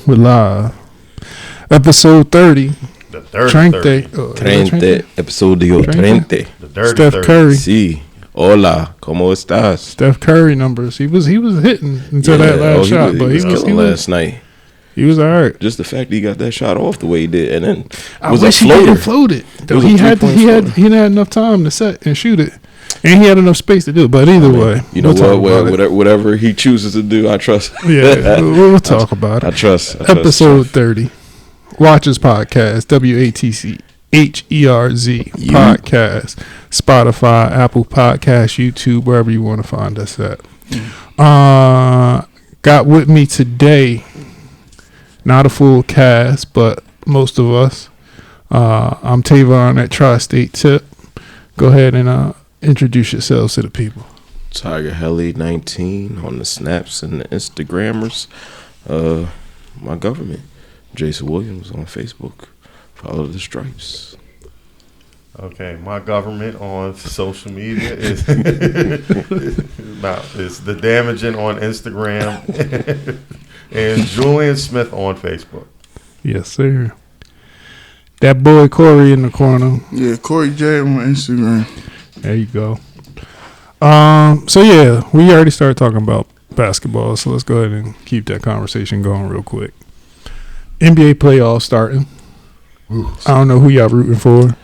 We're live. Episode 30. The third 30. 30. Episodio 30. The third. Steph Curry. Sí. Hola. ¿Cómo estás? Steph Curry numbers. He was hitting until that last shot, but he was last night. He was all right. Just the fact that he got that shot off the way he did, and then I wish he didn't float it. He had enough time to set and shoot it, and he had enough space to do it. But either way, you know whatever he chooses to do, I trust. Yeah, we'll talk about it. I trust. Episode 30, Watchers Podcast, WATCHERZ Podcast, Spotify, Apple Podcasts, YouTube, wherever you want to find us at. Got with me today. Not a full cast, but most of us. I'm Tavon at Tri-State Tip. Go ahead and introduce yourselves to the people. Tiger Helly 19 on the snaps and the Instagrammers. My government, Jason Williams on Facebook. Follow the stripes. Okay, my government on social media is the damaging on Instagram. And Julian Smith on Facebook. Yes, sir. That boy Corey in the corner. Yeah, Corey J on Instagram. There you go. So yeah, we already started talking about basketball, so let's go ahead and keep that conversation going real quick. NBA playoffs starting. Ooh. I don't know who y'all rooting for.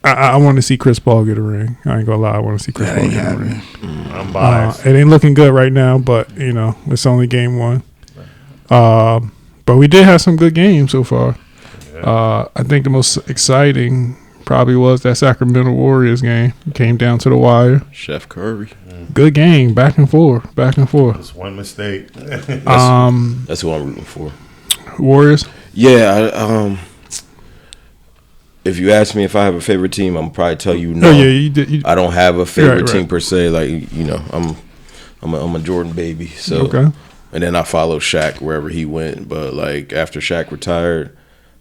I want to see Chris Paul get a ring. I ain't gonna lie, I want to see Chris Paul get a ring. I'm biased. It ain't looking good right now, but you know it's only game one. But we did have some good games so far. Yeah. I think the most exciting probably was that Sacramento Warriors game. It came down to the wire. Chef Curry. Good game, back and forth. Just one mistake. That's who I'm rooting for. Warriors. Yeah. If you ask me if I have a favorite team, I'm probably tell you no. Oh, yeah, you did. I don't have a favorite team right. per se. Like, you know, I'm a Jordan baby. So, okay. And then I follow Shaq wherever he went. But like after Shaq retired,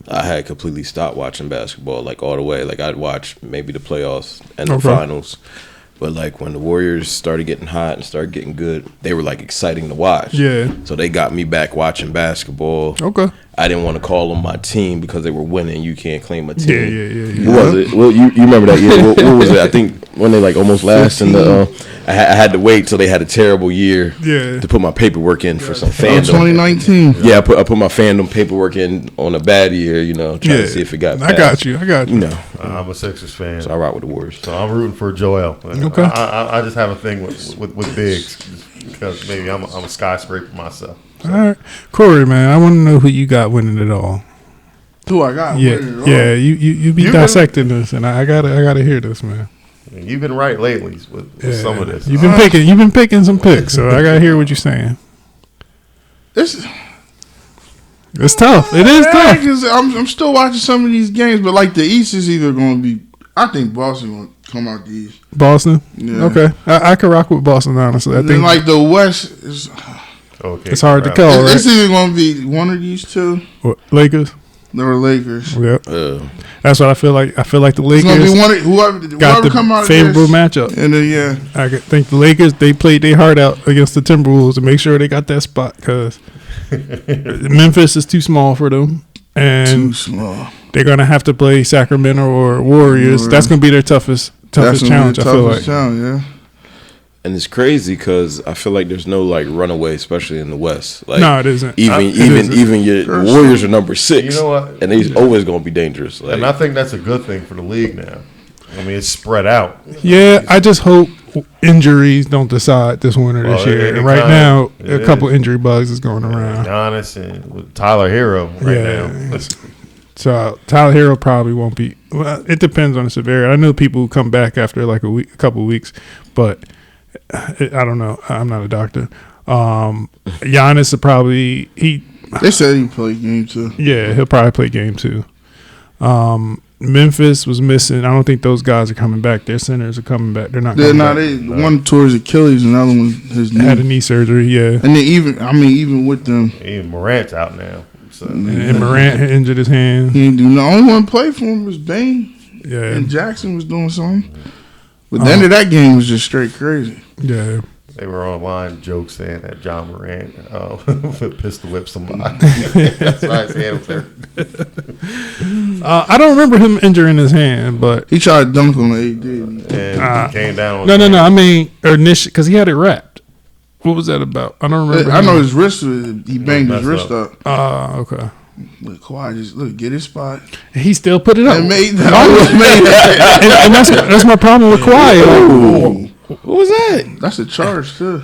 I had completely stopped watching basketball like all the way. Like I'd watch maybe the playoffs and the finals. But like when the Warriors started getting hot and started getting good, they were like exciting to watch. Yeah. So they got me back watching basketball. Okay. I didn't want to call them my team because they were winning. You can't claim a team. Yeah. Who was it? Well, you remember that year? What was it? I think when they like almost last in the. I had to wait till they had a terrible year. Yeah. To put my paperwork in for some fandom. 2019. Yeah, I put my fandom paperwork in on a bad year. You know, trying to see if it got. I got you. You know, I'm a Sixers fan, so I rock with the Warriors. So I'm rooting for Joel. Okay. I just have a thing with bigs because maybe I'm a skyscraper myself. So. All right, Corey, man, I want to know who you got winning it all. Who I got? Yeah, you be dissecting this, and I gotta hear this, man. You've been right lately with some of this. You've been picking some picks, so I gotta hear what you're saying. It's tough. It is tough. I'm still watching some of these games, but like the East is either going to be. I think Boston will come out the East. Boston. Yeah. Okay, I could rock with Boston honestly. I think like the West is. Okay. It's hard to call. Right? It's either going to be one of these two. What, Lakers. They were Lakers. Yep. That's what I feel like. I feel like the Lakers it's gonna be whoever got the come out favorable matchup. And then, I think the Lakers, they played their heart out against the Timberwolves to make sure they got that spot because Memphis is too small for them. And too small. They're going to have to play Sacramento or Warriors. That's going to be their toughest challenge, I feel like. Challenge, yeah. And it's crazy because I feel like there's no like runaway, especially in the West. Like, no, it isn't. Even your Warriors are number 6. You know what? And they're always going to be dangerous. Like, and I think that's a good thing for the league now. I mean, it's spread out. Yeah, I just hope injuries don't decide this winter this year. And right now, a couple injury bugs is going around. Giannis and with Tyler Hero now. So Tyler Hero probably won't be. Well, it depends on the severity. I know people who come back after like a couple of weeks, but I don't know. I'm not a doctor. Giannis will probably They said he played game 2. Yeah, he'll probably play game 2. Memphis was missing. I don't think those guys are coming back. Their centers are coming back. They're not. One tore his Achilles, another one his knee. Had a knee surgery. Yeah, and then even with them, even Morant's out now. So. And Morant had injured his hand. He didn't do. The only one play for him was Bane. Yeah, and Jackson was doing something. But the end of that game was just straight crazy. Yeah. They were online jokes saying that John Moran pistol whipped somebody. That's why his hand was there. I don't remember him injuring his hand, but He tried to dunk on AD. And he came down on no. his hand. I mean, initially, because he had it wrapped. What was that about? I don't remember. I know his wrist he banged his wrist up. Okay. Look, Kawhi just get his spot. He still put it up. And made that. and that's my problem with Kawhi. What was that? That's a charge too.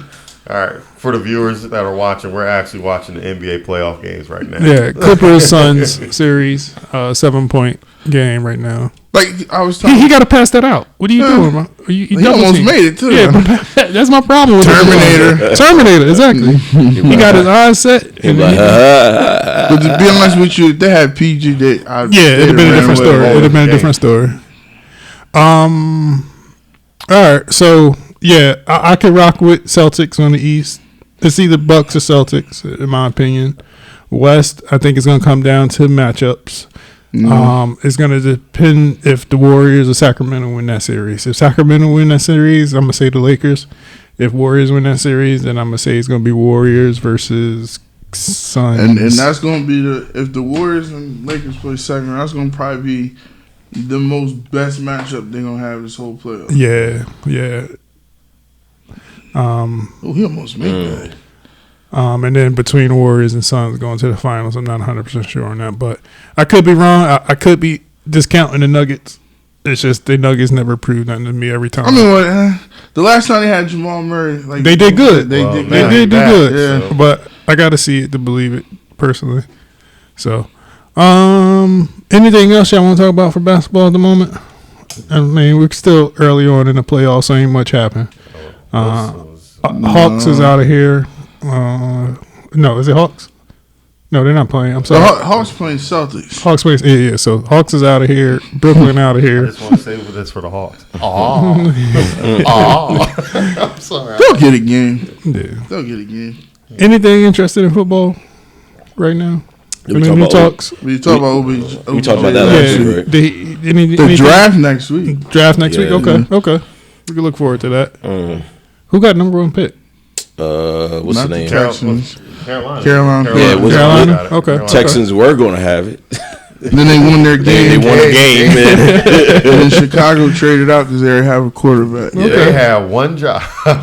All right, for the viewers that are watching, we're actually watching the NBA playoff games right now. Yeah, Clippers Suns series, 7-point game right now. Like I was talking, He got to pass that out. What are you doing, bro? he almost made it too. Yeah, but that's my problem with Terminator. Exactly. He got his eyes set. And But to be honest with you, if they had PG, it'd have been a different story. It'd have been a different story. All right, so yeah, I could rock with Celtics on the East. It's either Bucks or Celtics, in my opinion. West, I think it's going to come down to matchups. It's going to depend if the Warriors or Sacramento win that series. If Sacramento win that series, I'm going to say the Lakers. If Warriors win that series, then I'm going to say it's going to be Warriors versus Suns. And that's going to be if the Warriors and Lakers play second, that's going to probably be the most best matchup they're going to have this whole playoff. Yeah. He almost made that. And then between Warriors and Suns going to the finals, I'm not 100% sure on that, but I could be wrong. I could be discounting the Nuggets. It's just the Nuggets never proved nothing to me every time. I mean, the last time they had Jamal Murray, like they did good. They They did did do good. Yeah. So. But I got to see it to believe it personally. So, anything else y'all want to talk about for basketball at the moment? I mean, we're still early on in the playoffs, so ain't much happened. Hawks is out of here. No, is it Hawks? No, they're not playing. I'm The sorry. Hawks playing Celtics. Hawks plays. Yeah. So Hawks is out of here. Brooklyn out of I here. just want to say this for the Hawks. I'm sorry. They'll get a game. Yeah. They'll get a game. Anything interested in football right now? We Any talk new about- talks? We talk about OBJ. We talked about that last week, right? The draft next week. Draft next Yeah. week. Okay. We can look forward to that. Who got number one pick? What's Not the name? Texans. Carolina. Carolina. Yeah, it was- Carolina? got it. Okay. Carolina. Texans were going to have it. Then they won their They game. won a game, man. And then Chicago traded out because they already have a quarterback. Yeah, they have one job. All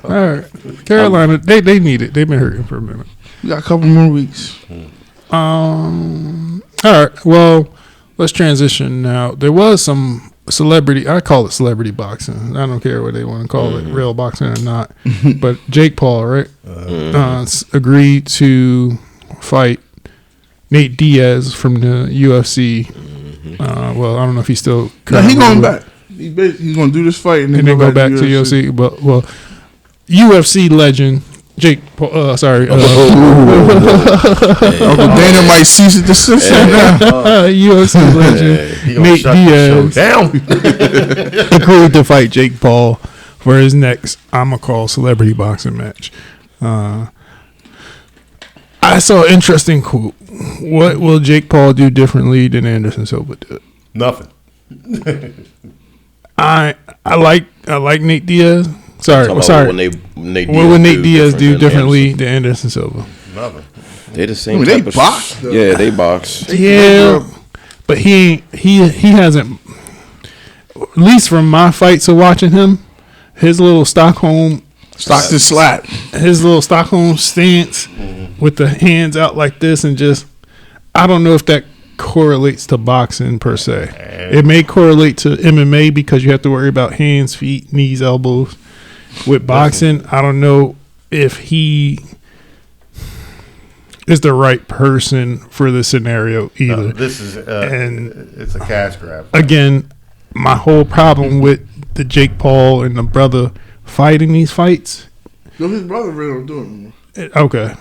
right. Carolina, they need it. They've been hurting for a minute. We got a couple more weeks. All right. Well, let's transition now. There was some celebrity. I call it celebrity boxing. I don't care what they want to call it, real boxing or not. But Jake Paul, right, agreed to fight Nate Diaz from the UFC. Well, I don't know if he's still. No, he going currently- back. He's going to do this fight and and then go back to UFC. But UFC legend Jake Paul. Uncle Dana might cease and desist now. UFC legend He gonna Nate shut the show Diaz down. agreed to fight Jake Paul for his next I'ma call celebrity boxing match. I saw an interesting quote. What will Jake Paul do differently than Anderson Silva did? Nothing. I like Nate Diaz. Sorry. What Would Nate Diaz do differently than Anderson Silva? Nothing. They the same. I mean, they type of box, though. Yeah, they box. Yeah, but he hasn't. At least from my fights of watching him, his little Stockton slap. his little Stockholm stance with the hands out like this, and just I don't know if that correlates to boxing per se. It may correlate to MMA because you have to worry about hands, feet, knees, elbows. With boxing, I don't know if he is the right person for the scenario either. This is And- it's a cash grab. Again, my whole problem with the Jake Paul and the brother fighting these fights. No, his brother really don't do it. Okay.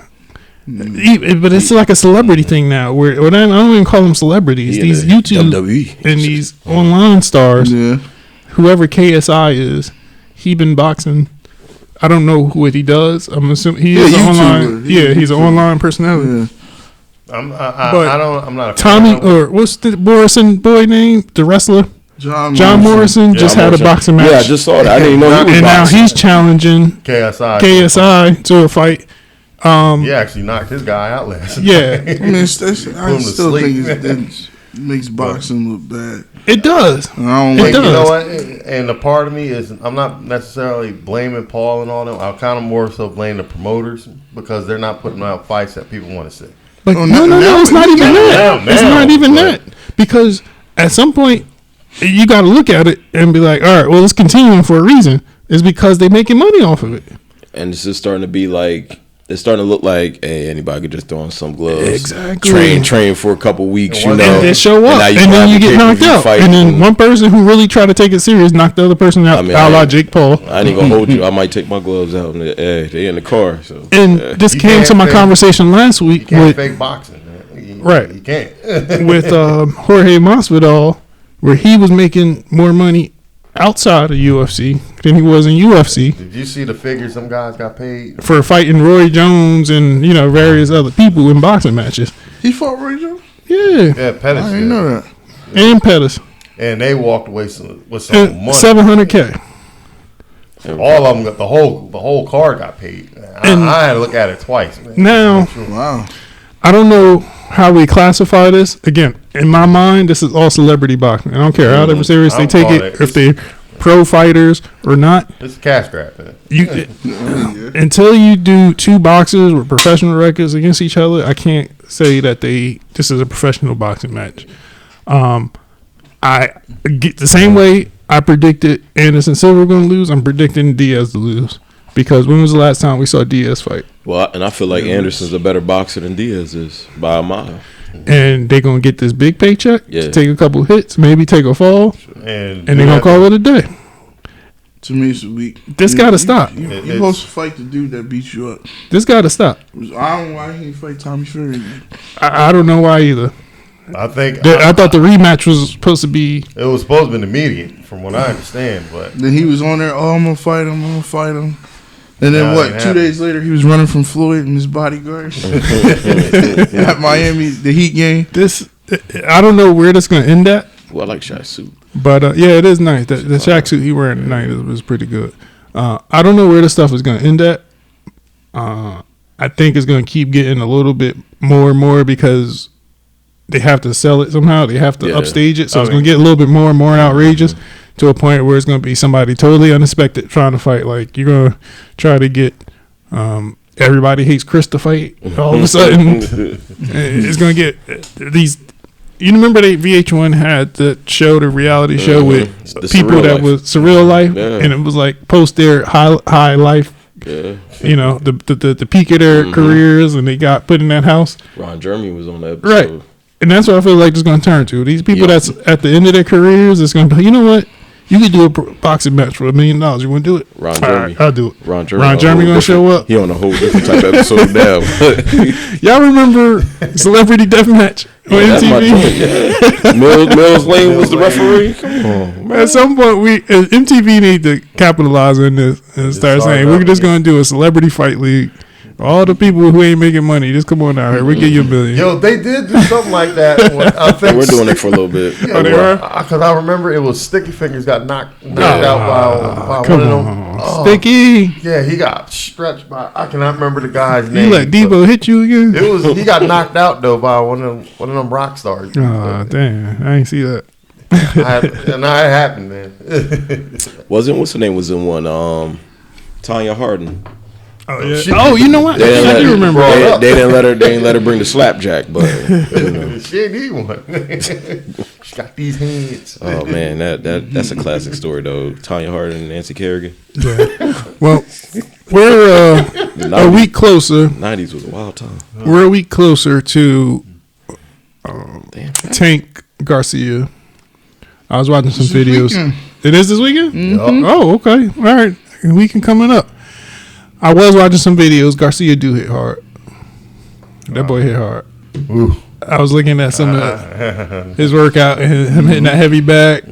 But it's like a celebrity thing now. Where I don't even call them celebrities. Yeah, These the YouTube WWE. and these online stars, Yeah. whoever KSI is, he been boxing. I don't know what he does. I'm assuming he is Yeah, an YouTuber. online. He's an online personality. Yeah. I'm But not a fan Tommy of him. or what's the Morrison boy name? The wrestler. John Morrison just had a boxing match. Yeah, I just saw that. I didn't know he was and now boxing. he's challenging KSI to a fight. He actually knocked his guy out last night. Yeah. I mean, I still think it makes boxing look bad. It does. I don't It like does. You know what? And the part of me is I'm not necessarily blaming Paul and all them. I'll kind of more so blame the promoters because they're not putting out fights that people want to see. But Oh, no, it's not even that. now, It's not even but- that. Because at some point, you got to look at it and be like, all right, well, it's continuing for a reason. It's because they're making money off of it. And it's just starting to be like, it's starting to look like, hey, anybody could just throw on some gloves. Exactly. Train for a couple weeks, you And know. And they show up, now and can then have you a get knocked pay-per-view out. fight And then one person who really tried to take it serious knocked the other person out, I mean, a la I- Jake Paul. I ain't gonna hold you. I might take my gloves out. And they in the car. So And this You came can't to my fake- conversation last You week can't with fake boxing. Man. Right. You can't. with Jorge Masvidal, where he was making more money outside of UFC than he was in UFC Did you see the figures some guys got paid? for fighting Roy Jones and various other people in boxing matches. He fought Ray Jones? Yeah, Yeah, Pettis I did. didn't know that. and Pettis, And they walked away with some and money. $700K. All of them got the whole card got paid. I had to look at it twice. Man. Now, Wow. I don't know how we classify this. Again, in my mind, this is all celebrity boxing. I don't care how serious they I'm take calling it, it. if they're pro fighters or not. It's a cash grab, man. You until you do two boxers with professional records against each other, I can't say that this is a professional boxing match. I get the same way I predicted Anderson Silva going to lose. I'm predicting Diaz to lose because when was the last time we saw Diaz fight? well, and I feel like Anderson's a better boxer than Diaz is by a mile. And they're going to get this big paycheck, Yeah. take a couple hits, maybe take a fall, And and they're going to call it a day. To me, it's a week. This gotta stop. You supposed to fight the dude that beat you up. This got to stop. I don't know why he didn't fight Tommy Fury. I don't know why either. I think I thought the rematch was supposed to be. it was supposed to be immediate, from what I understand. But Then he was on there, I'm going to fight him. And then Nah, what? it 2 happened. days later, he was running from Floyd and his bodyguards at Miami, the Heat game. This, I don't know where that's going to end at. Well, I like Shaq's suit. But yeah, it is nice. The Shaq suit he wearing tonight was pretty good. I don't know where this stuff is going to end at. I think it's going to keep getting a little bit more and more because they have to sell it somehow. They have to Yeah. upstage it, so I it's mean- going to get a little bit more and more outrageous to a point where it's going to be somebody totally unexpected trying to fight. Like you're going to try to get everybody hates Chris to fight. All of a sudden, it's going to get these. You remember they VH1 had the show, the reality show with The people Surreal that Life. was surreal life, Yeah. and it was like post their high life, Yeah. the peak of their careers, and they got put in that house, Ron Jeremy was on that right? episode. And that's what I feel like it's going to turn to. These people Yeah. that's at the end of their careers, it's going to be, you know what? You could do a boxing match for $1 million. You want to do it? Ron All Jeremy. right, I'll do it. Ron Jeremy Ron Jeremy gonna show up. He on a whole different type of episode now. Y'all remember Celebrity Deathmatch on That's my MTV? joint, yeah. Mills Lane was the referee. Come on, man. At some point, MTV need to capitalize on this and start start saying up we're just again. going to do a celebrity fight league. All the people who ain't making money, just come on out here. We'll give you $1 million. yo, they did do something like that. I think We're doing it for a little bit. Oh, they are? Because I remember it was Sticky Fingers got knocked out by Come one of them. on, Oh, Sticky. yeah, he got stretched by. I cannot remember the guy's name. You let but Debo hit you again? It was he got knocked out though by one of them rock stars. Oh, damn. I ain't see that. And it happened, man. What's her name was in one? Tanya Hardin. Oh, yeah. She- Oh, you know what? They didn't I let do her- remember Brought that. up. They didn't let her bring the slapjack, but you know. She ain't need one. She got these hands. Oh man, that's a classic story though. Tanya Hardin and Nancy Kerrigan. Well, we're The a 90s, week closer. 90s was a wild time. We're a week closer to Damn. Tank Garcia. I was watching some This videos. weekend. It is this weekend? Yup. Oh, okay. All right. Weekend coming up. I was watching some videos. Garcia do hit hard. That boy hit hard. Ooh. I was looking at some of his workout and him hitting that heavy back.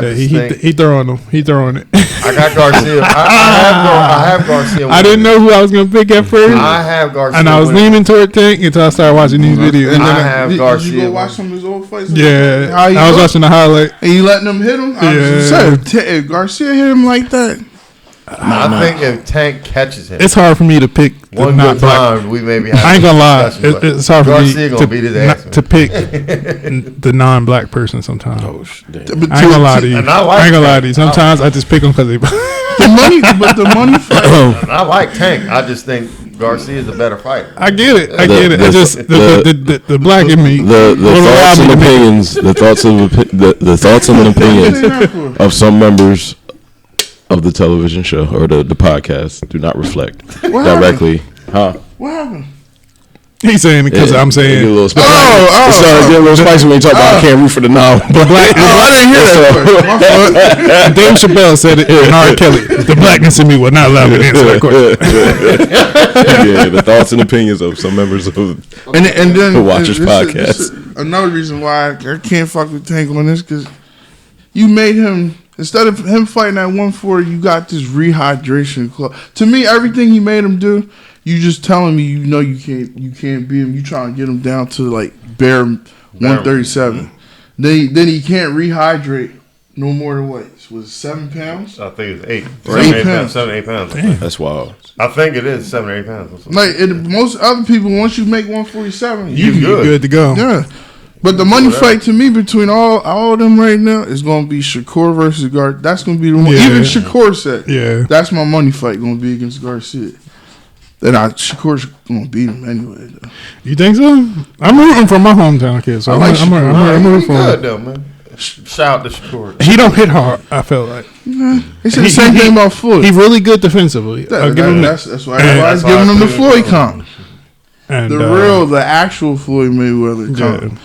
He throwing them. He throwing it. I got Garcia. I have Garcia. I didn't know who I was gonna pick at first. I have Garcia, and I was leaning toward Tank until I started watching these videos. And I have Garcia. Did you go watch some of his old fights? Yeah, I was watching the highlight. And you letting him hit him? If Garcia hit him like that. I think if Tank catches him, it's hard for me to pick one good time. We maybe have I ain't gonna lie. It's hard for me to pick the non-black person sometimes. I ain't gonna lie to you. I ain't gonna lie to you. Sometimes I just pick them because they the money fight. I like Tank. I just think Garcia is a better fighter. I get it. It's just the black in me. The thoughts and opinions. The thoughts and opinions of some members of the television show or the podcast do not reflect directly. What happened? He's saying because I'm saying. Get a little spicy. Get a little spicy when you talk about I can't root for the now. The black. I didn't hear that. Dave Chappelle said it. And R. Kelly. The blackness in me will not allow me to answer that question. Yeah, the thoughts and opinions of some members of and then who watch this podcast. This is another reason why I can't fuck with Tank on this because you made him. Instead of him fighting at 140, you got this rehydration club. To me, everything he made him do, you just telling me you can't beat him. You trying to get him down to like bare 137. Then he can't rehydrate no more than what? Was it 7 pounds? I think it's 8. 8 pounds. 7 8 pounds. Damn. That's wild. I think it is 7 or 8 pounds. Like most other people, once you make 147, you good to go. Yeah. But the money fight to me between all of them right now is going to be Shakur versus Garcia. That's going to be the one. Yeah. Even Shakur said, yeah, that's my money fight going to be against Garcia. Then Shakur's going to beat him anyway. Though. You think so? I'm rooting for my hometown kid, so I'm rooting for him. Though, man. Shout out to Shakur. He don't hit hard. I felt like he said the same thing about Floyd. He's really good defensively. I'll give him that's why everybody's giving him the Floyd comp. And the actual Floyd Mayweather comp. Yeah.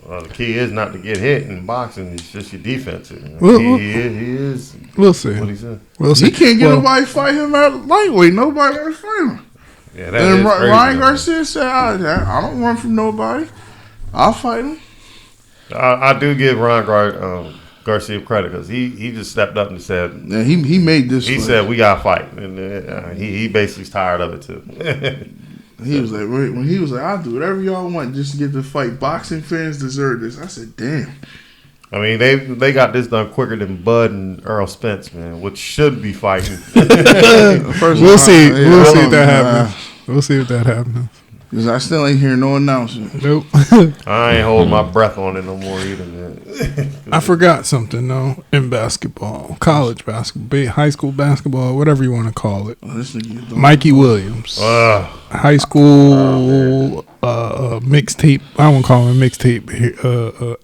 Well, the key is not to get hit in boxing. It's just your defense. He is. We'll see. What he said. We'll see. He can't get nobody fight him at lightweight. Nobody want to fight him. Yeah, that and is crazy, Ryan Garcia said, "I don't run from nobody. I'll fight him." I do give Ryan Garcia credit because he just stepped up and said, "Yeah, he made this." He said, "We got to fight," and he basically is tired of it too. He was like, when he was like, I'll do whatever y'all want just to get the fight. Boxing fans deserve this. I said, damn. I mean, they got this done quicker than Bud and Earl Spence, man, which should be fighting. We'll see. We'll see if that happens. We'll see if that happens. Because I still ain't hear no announcement. Nope. I ain't holding my breath on it no more either, man. I forgot something, though, in basketball. College basketball, high school basketball, whatever you want to call it. Mikey Williams. High school mixtape. I won't call him a mixtape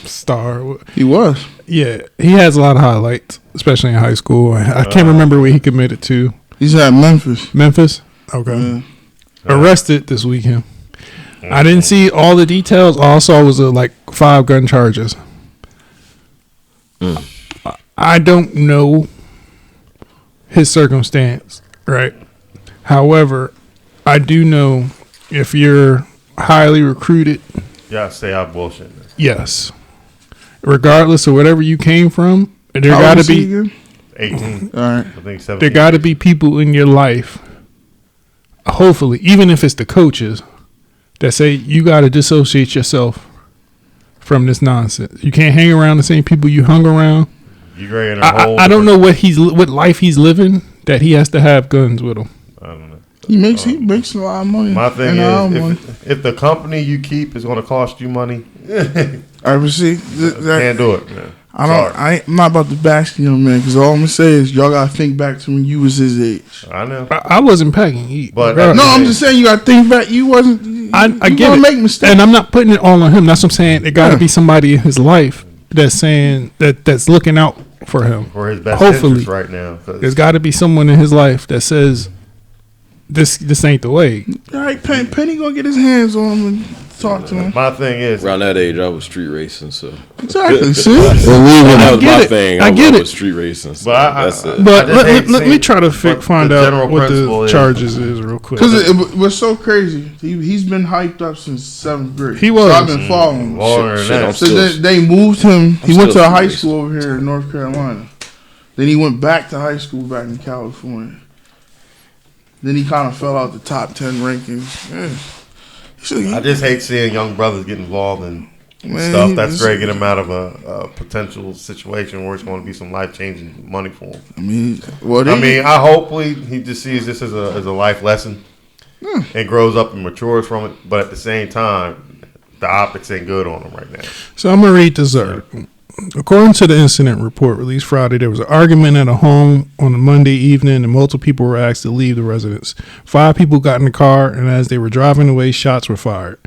star. He was. Yeah. He has a lot of highlights, especially in high school. I can't remember where he committed to. He's at Memphis. Memphis? Okay. Yeah. Arrested this weekend. I didn't see all the details. All I saw was like 5 gun charges. I don't know his circumstance, right? However, I do know if you're highly recruited. Yeah, say I bullshit. Yes. Regardless of whatever you came from, there got to be 18. All right. I think 17. There got to be people in your life. Hopefully, even if it's the coaches that say you got to dissociate yourself from this nonsense. You can't hang around the same people you hung around. I don't know what life he's living that he has to have guns with him. I don't know. He makes a lot of money. My thing is, if the company you keep is going to cost you money, I see. Can't do it, man. I'm not about to bash you, man, because all I'm gonna say is y'all gotta think back to when you was his age. I know. I wasn't packing. But no, I'm just saying you gotta think back. You wasn't. I get it. Make mistakes, and I'm not putting it all on him. That's what I'm saying. It got to be somebody in his life that's saying that's looking out for him. For his best hopefully interest right now. There's got to be someone in his life that says this ain't the way. All right, Penny gonna get his hands on him. talk to him. My thing is, Around that age, I was street racing, so Exactly. See, that was my thing. I get it. Was street racing. So But that's it. But I just let hate me try to seeing find what the out general what principle the is. charges is real quick. because it was so crazy. He's been hyped up since 7th grade. He was. So I've been following him. Longer than Shit, I'm that. So still- they moved him. He I'm went to still a high racing. school over here in North Carolina. Then he went back to high school back in California. Then he kind of fell out the top 10 rankings. Yeah. I just hate seeing young brothers get involved in Man, stuff that's this- going to get him out of a potential situation where it's going to be some life changing money for him. I mean, well, I hopefully he just sees this as a life lesson and grows up and matures from it. But at the same time, the optics ain't good on him right now. So I'm gonna read this article. According to the incident report released Friday, there was an argument at a home on a Monday evening, and multiple people were asked to leave the residence. 5 people got in the car, and as they were driving away, shots were fired.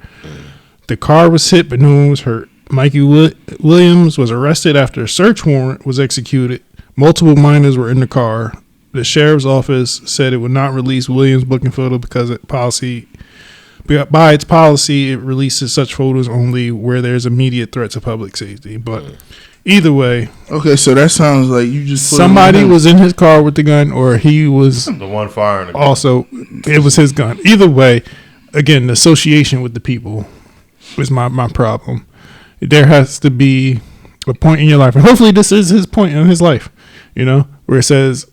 The car was hit, but no one was hurt. Mikey Williams was arrested after a search warrant was executed. Multiple minors were in the car. The sheriff's office said it would not release Williams' booking photo because by its policy, it releases such photos only where there's immediate threat to public safety. But either way, okay, so that sounds like you just put somebody him in. was in his car with the gun, or he was The one firing the gun. also, it was his gun. Either way, again, the association with the people is my problem. There has to be a point in your life, and hopefully this is his point in his life, where it says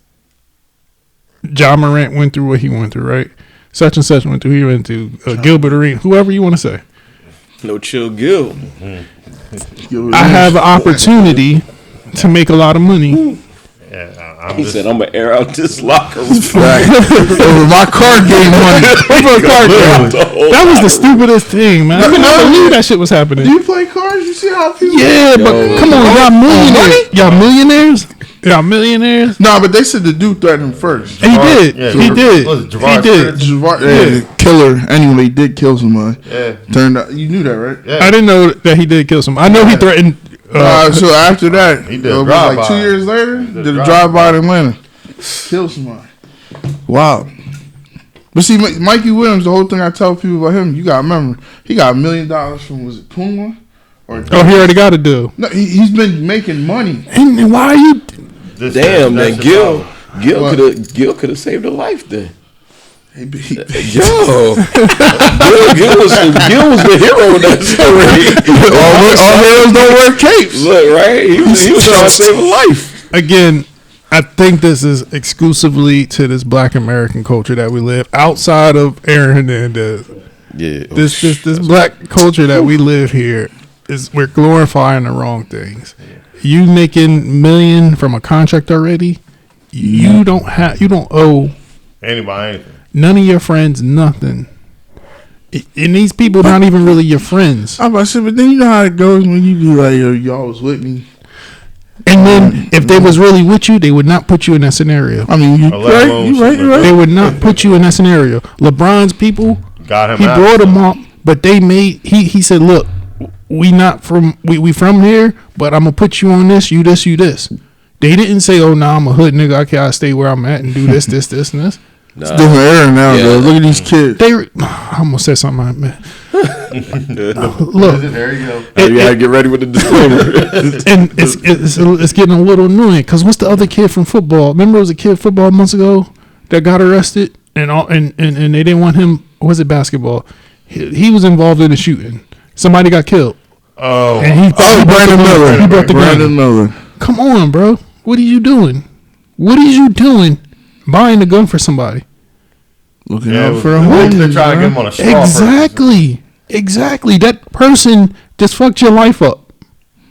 John Morant went through what he went through, right? Such and such went through, he went through Gilbert Arenas, whoever you want to say. No chill, Gil. I have an opportunity to make a lot of money. Yeah, I'm He just, said, "I'm gonna air out this locker room." Over my card game money. That was the stupidest thing, man. I could not believe that shit was happening. Do you play cards? You see how people? Yeah, but come on, y'all millionaires. Y'all millionaires? Y'all millionaires? No, but they said the dude threatened him first. And he did. yeah, He did. was it He Javard did. Javar, killer. Anyway, he did kill somebody. yeah, Turned out you knew that, right? yeah. I didn't know that he did kill some. I know he threatened. So after that, He did it a was like drive-by. 2 years later, did a drive-by. drive-by in Atlanta. Killed somebody. Wow. But see, Mikey Williams, the whole thing I tell people about him, you got to remember, he got $1 million from, was it Puma? Or Oh, he already got a deal. No, he's been making money. And why are you? Damn, that's man, the problem. Gil could have saved a life then. He Yo, Gil was the hero in that story. all heroes don't wear capes. Look, right? He was trying to save a life. Again, I think this is exclusively to this Black American culture that we live outside of Aaron Hernandez. Yeah, This Black culture that we live here is we're glorifying the wrong things. You making million from a contract already? You don't owe Anybody, anything. none of your friends nothing. And these people not even really your friends. I'm about to say, but then you know how it goes when you be like, yo, y'all was with me. And then if they was really with you, they would not put you in that scenario. I mean, you Or let alone right. They would not put you in that scenario. LeBron's people, Got him he out. brought them up, but they made he said, look, we from here, but I'm gonna put you on this, you this, you this. They didn't say, oh, nah, I'm a hood nigga, I can't stay where I'm at and do this, this, this, and this. It's different era now, Yeah. though. Look at these kids. I almost said something, man. Look, There you go. you gotta get ready with the disclaimer. and it's getting a little annoying because what's the other kid from football? Remember, it was a kid football months ago that got arrested, and they didn't want him. Or was it basketball? He was involved in a shooting. Somebody got killed, Oh, and he Brandon Miller. He brought the Brandon gun. Miller. Come on, bro. What are you doing? What are you doing? Buying a gun for somebody? Looking yeah, out for a they're home. trying to get him on a straw Exactly. That person just fucked your life up.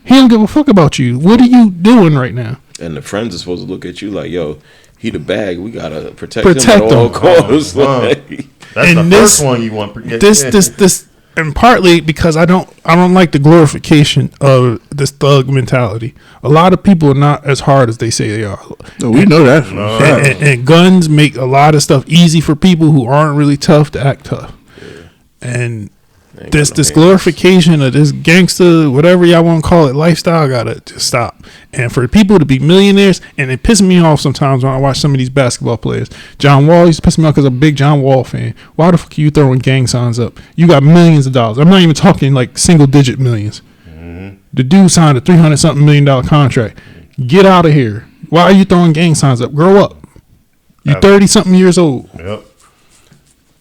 He don't give a fuck about you. What are you doing right now? And the friends are supposed to look at you like, yo, he the bag. We gotta protect Protect him at all him. costs. That's And the this- first one you want. To get. This, and partly because I don't like the glorification of this thug mentality. A lot of people are not as hard as they say they are. No, we know that. No. And guns make a lot of stuff easy for people who aren't really tough to act tough. And this glorification of this gangster, whatever y'all want to call it, lifestyle gotta just stop. And for people to be millionaires, and it pisses me off sometimes when I watch some of these basketball players. John Wall used to piss me off because I'm a big John Wall fan. Why the fuck are you throwing gang signs up? You got millions of dollars. I'm not even talking like single digit millions. The dude signed a $300-something million contract. Get out of here. Why are you throwing gang signs up? Grow up. You're 30-something years old. Yep.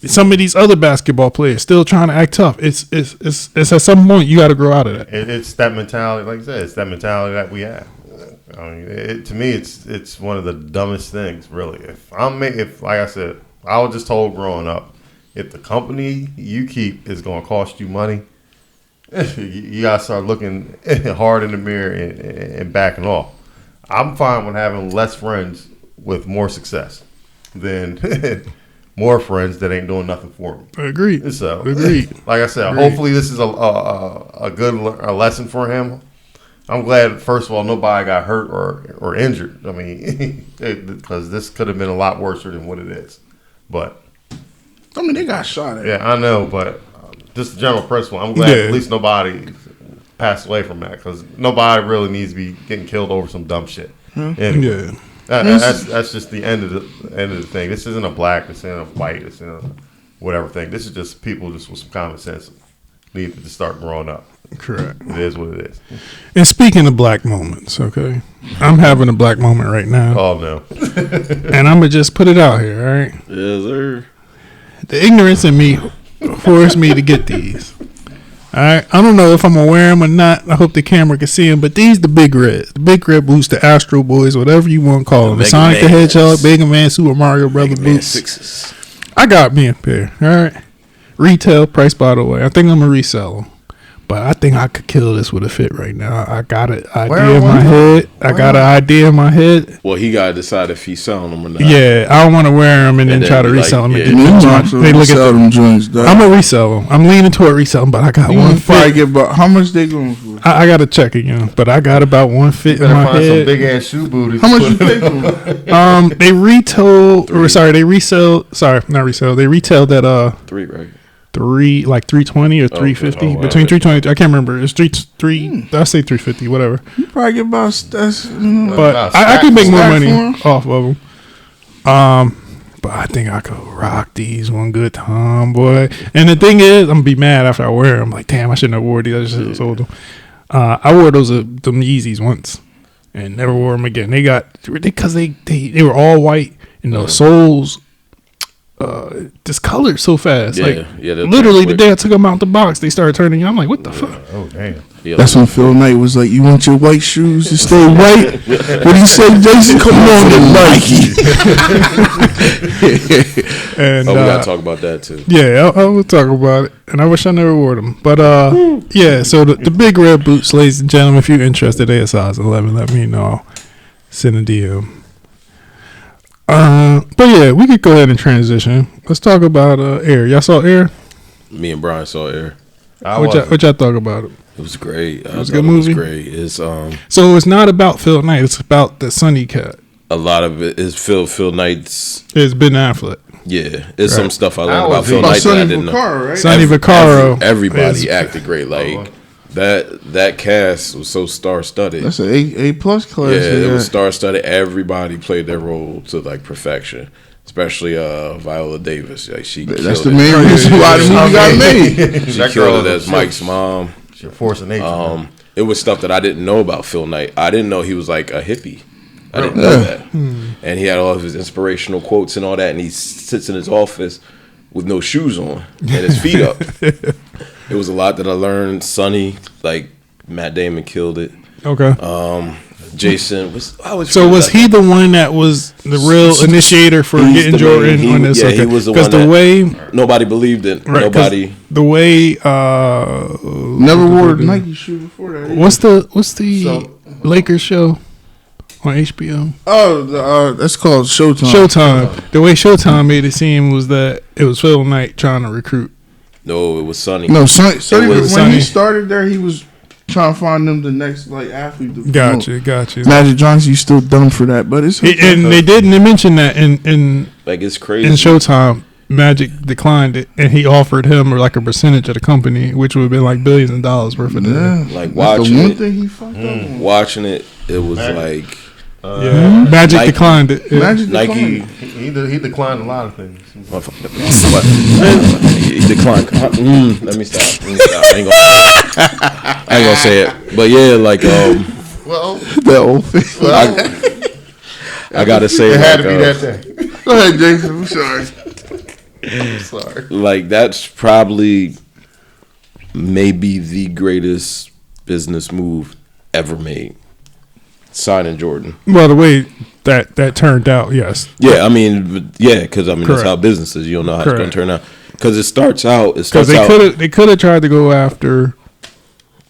Some of these other basketball players still trying to act tough. It's at some point you got to grow out of that. It's that mentality, like I said, it's that mentality that we have. I mean, to me, it's one of the dumbest things, really. If like I said, I was just told growing up, if the company you keep is going to cost you money, you got to start looking hard in the mirror and backing off. I'm fine with having less friends with more success than more friends that ain't doing nothing for me. Agreed. So, Agreed. like I said, hopefully this is a good lesson for him. I'm glad, first of all, nobody got hurt or injured. I mean, because this could have been a lot worse than what it is. But I mean, they got shot at. Yeah, I know, but just the general principle. I'm glad at least nobody passed away from that, because nobody really needs to be getting killed over some dumb shit. Anyway, that's just the end of the thing. This isn't a black, this isn't a white, this isn't a whatever thing. This is just people just with some common sense need to start growing up. Correct. It is what it is. And speaking of black moments, okay, I'm having a black moment right now. Oh no. And I'm gonna just put it out here, all right? Yes, sir. The ignorance in me forced me to get these. All right, I don't know if I'm gonna wear them or not. I hope the camera can see them, but these the big reds, the big red boots, the Astro Boys, whatever you want to call them, the Sonic the Hedgehog, Mega Man, Super Mario Brother boots. 6s. I got me a pair. All right, retail price, by the way. I think I'm gonna resell them. But I think I could kill this with a fit right now. I got an idea in my head. Well, he got to decide if he's selling them or not. Yeah, I don't want to wear them and then try to resell them. They look at them joints. I'm gonna resell them. I'm leaning toward reselling, but I got one fit. How much they going for? I got to check again, but I got about one fit in my head. Some big ass shoe booties. How much you pay for them? They retailed. They resell. Sorry, not resell. They retailed at $3, right? like $320 or $350 between $320. I can't remember. It's three. I say $350, whatever. You probably get about that's. But I could make more money off of them. But I think I could rock these one good time, boy. And the thing is, I'm gonna be mad after I wear them. Like, damn, I shouldn't have wore these. I should have sold them. I wore them Yeezys once and never wore them again. Because they were all white and the soles discolored so fast. Literally the day I took them out the box, they started turning. I'm like, what the fuck? Oh damn! Yeah, that's when Phil Knight was like, "You want your white shoes to stay white?" What do you say, Jason? Come on, to Nike. And we gotta talk about that too. Yeah, I will talk about it. And I wish I never wore them. But yeah. So the big red boots, ladies and gentlemen. If you're interested, they a size 11. Let me know. Send a DM. But yeah, we could go ahead and transition. Let's talk about Air. Y'all saw Air? Me and Brian saw Air. What y'all thought about it? It was great. It was a good movie. It was great. It's so it's not about Phil Knight. It's about the Sonny cat. A lot of it is Phil Knight's. It's Ben Affleck. Yeah, it's some stuff I learned about Phil Knight that I didn't know. Right? Sonny Vaccaro. Everybody acted great. Like that cast was so star-studded. That's an A+ class. Yeah, it was star-studded. Everybody played their role to like perfection. Especially Viola Davis. Like that's the main reason why the movie got made. She killed it as Mike's mom. She's a force of nature. It was stuff that I didn't know about Phil Knight. I didn't know he was like a hippie. I didn't know that. And he had all of his inspirational quotes and all that. And he sits in his office with no shoes on and his feet up. It was a lot that I learned. Sonny, like Matt Damon killed it. Okay. Jason was he the one that was the real initiator for getting Jordan on this? Yeah, he was the one that nobody believed it. Right, nobody. The way never wore a Nike shoe before that. What's the Lakers show on HBO? Oh, that's called Showtime. Showtime. The way Showtime made it seem was that it was Phil Knight trying to recruit. No, it was Sonny. No, Sonny. When he started there, he was trying to find them the next athlete. Gotcha. Magic Johnson, you still dumb for that, but it's okay. And they didn't mention that in like it's crazy in Showtime. Magic declined it, and he offered him like a percentage of the company, which would have been like billions of dollars worth of that. Like That's watching the one it, thing he fucked up on. watching it, it was like Magic Nike. declined it. Yeah. Magic Nike. declined. He declined a lot of things. What? He declined. Let me stop. I ain't gonna say it. But yeah, like Well, That old face. I gotta say, it had like, to be that day. Go ahead, Jason. I'm sorry. I'm sorry. like that's probably maybe the greatest business move ever made. Signing Jordan. Well, the way that turned out, yes. Yeah, I mean, because that's Correct. how business is. You don't know how it's going Correct. to turn out. Because it starts out. Because they could have tried to go after.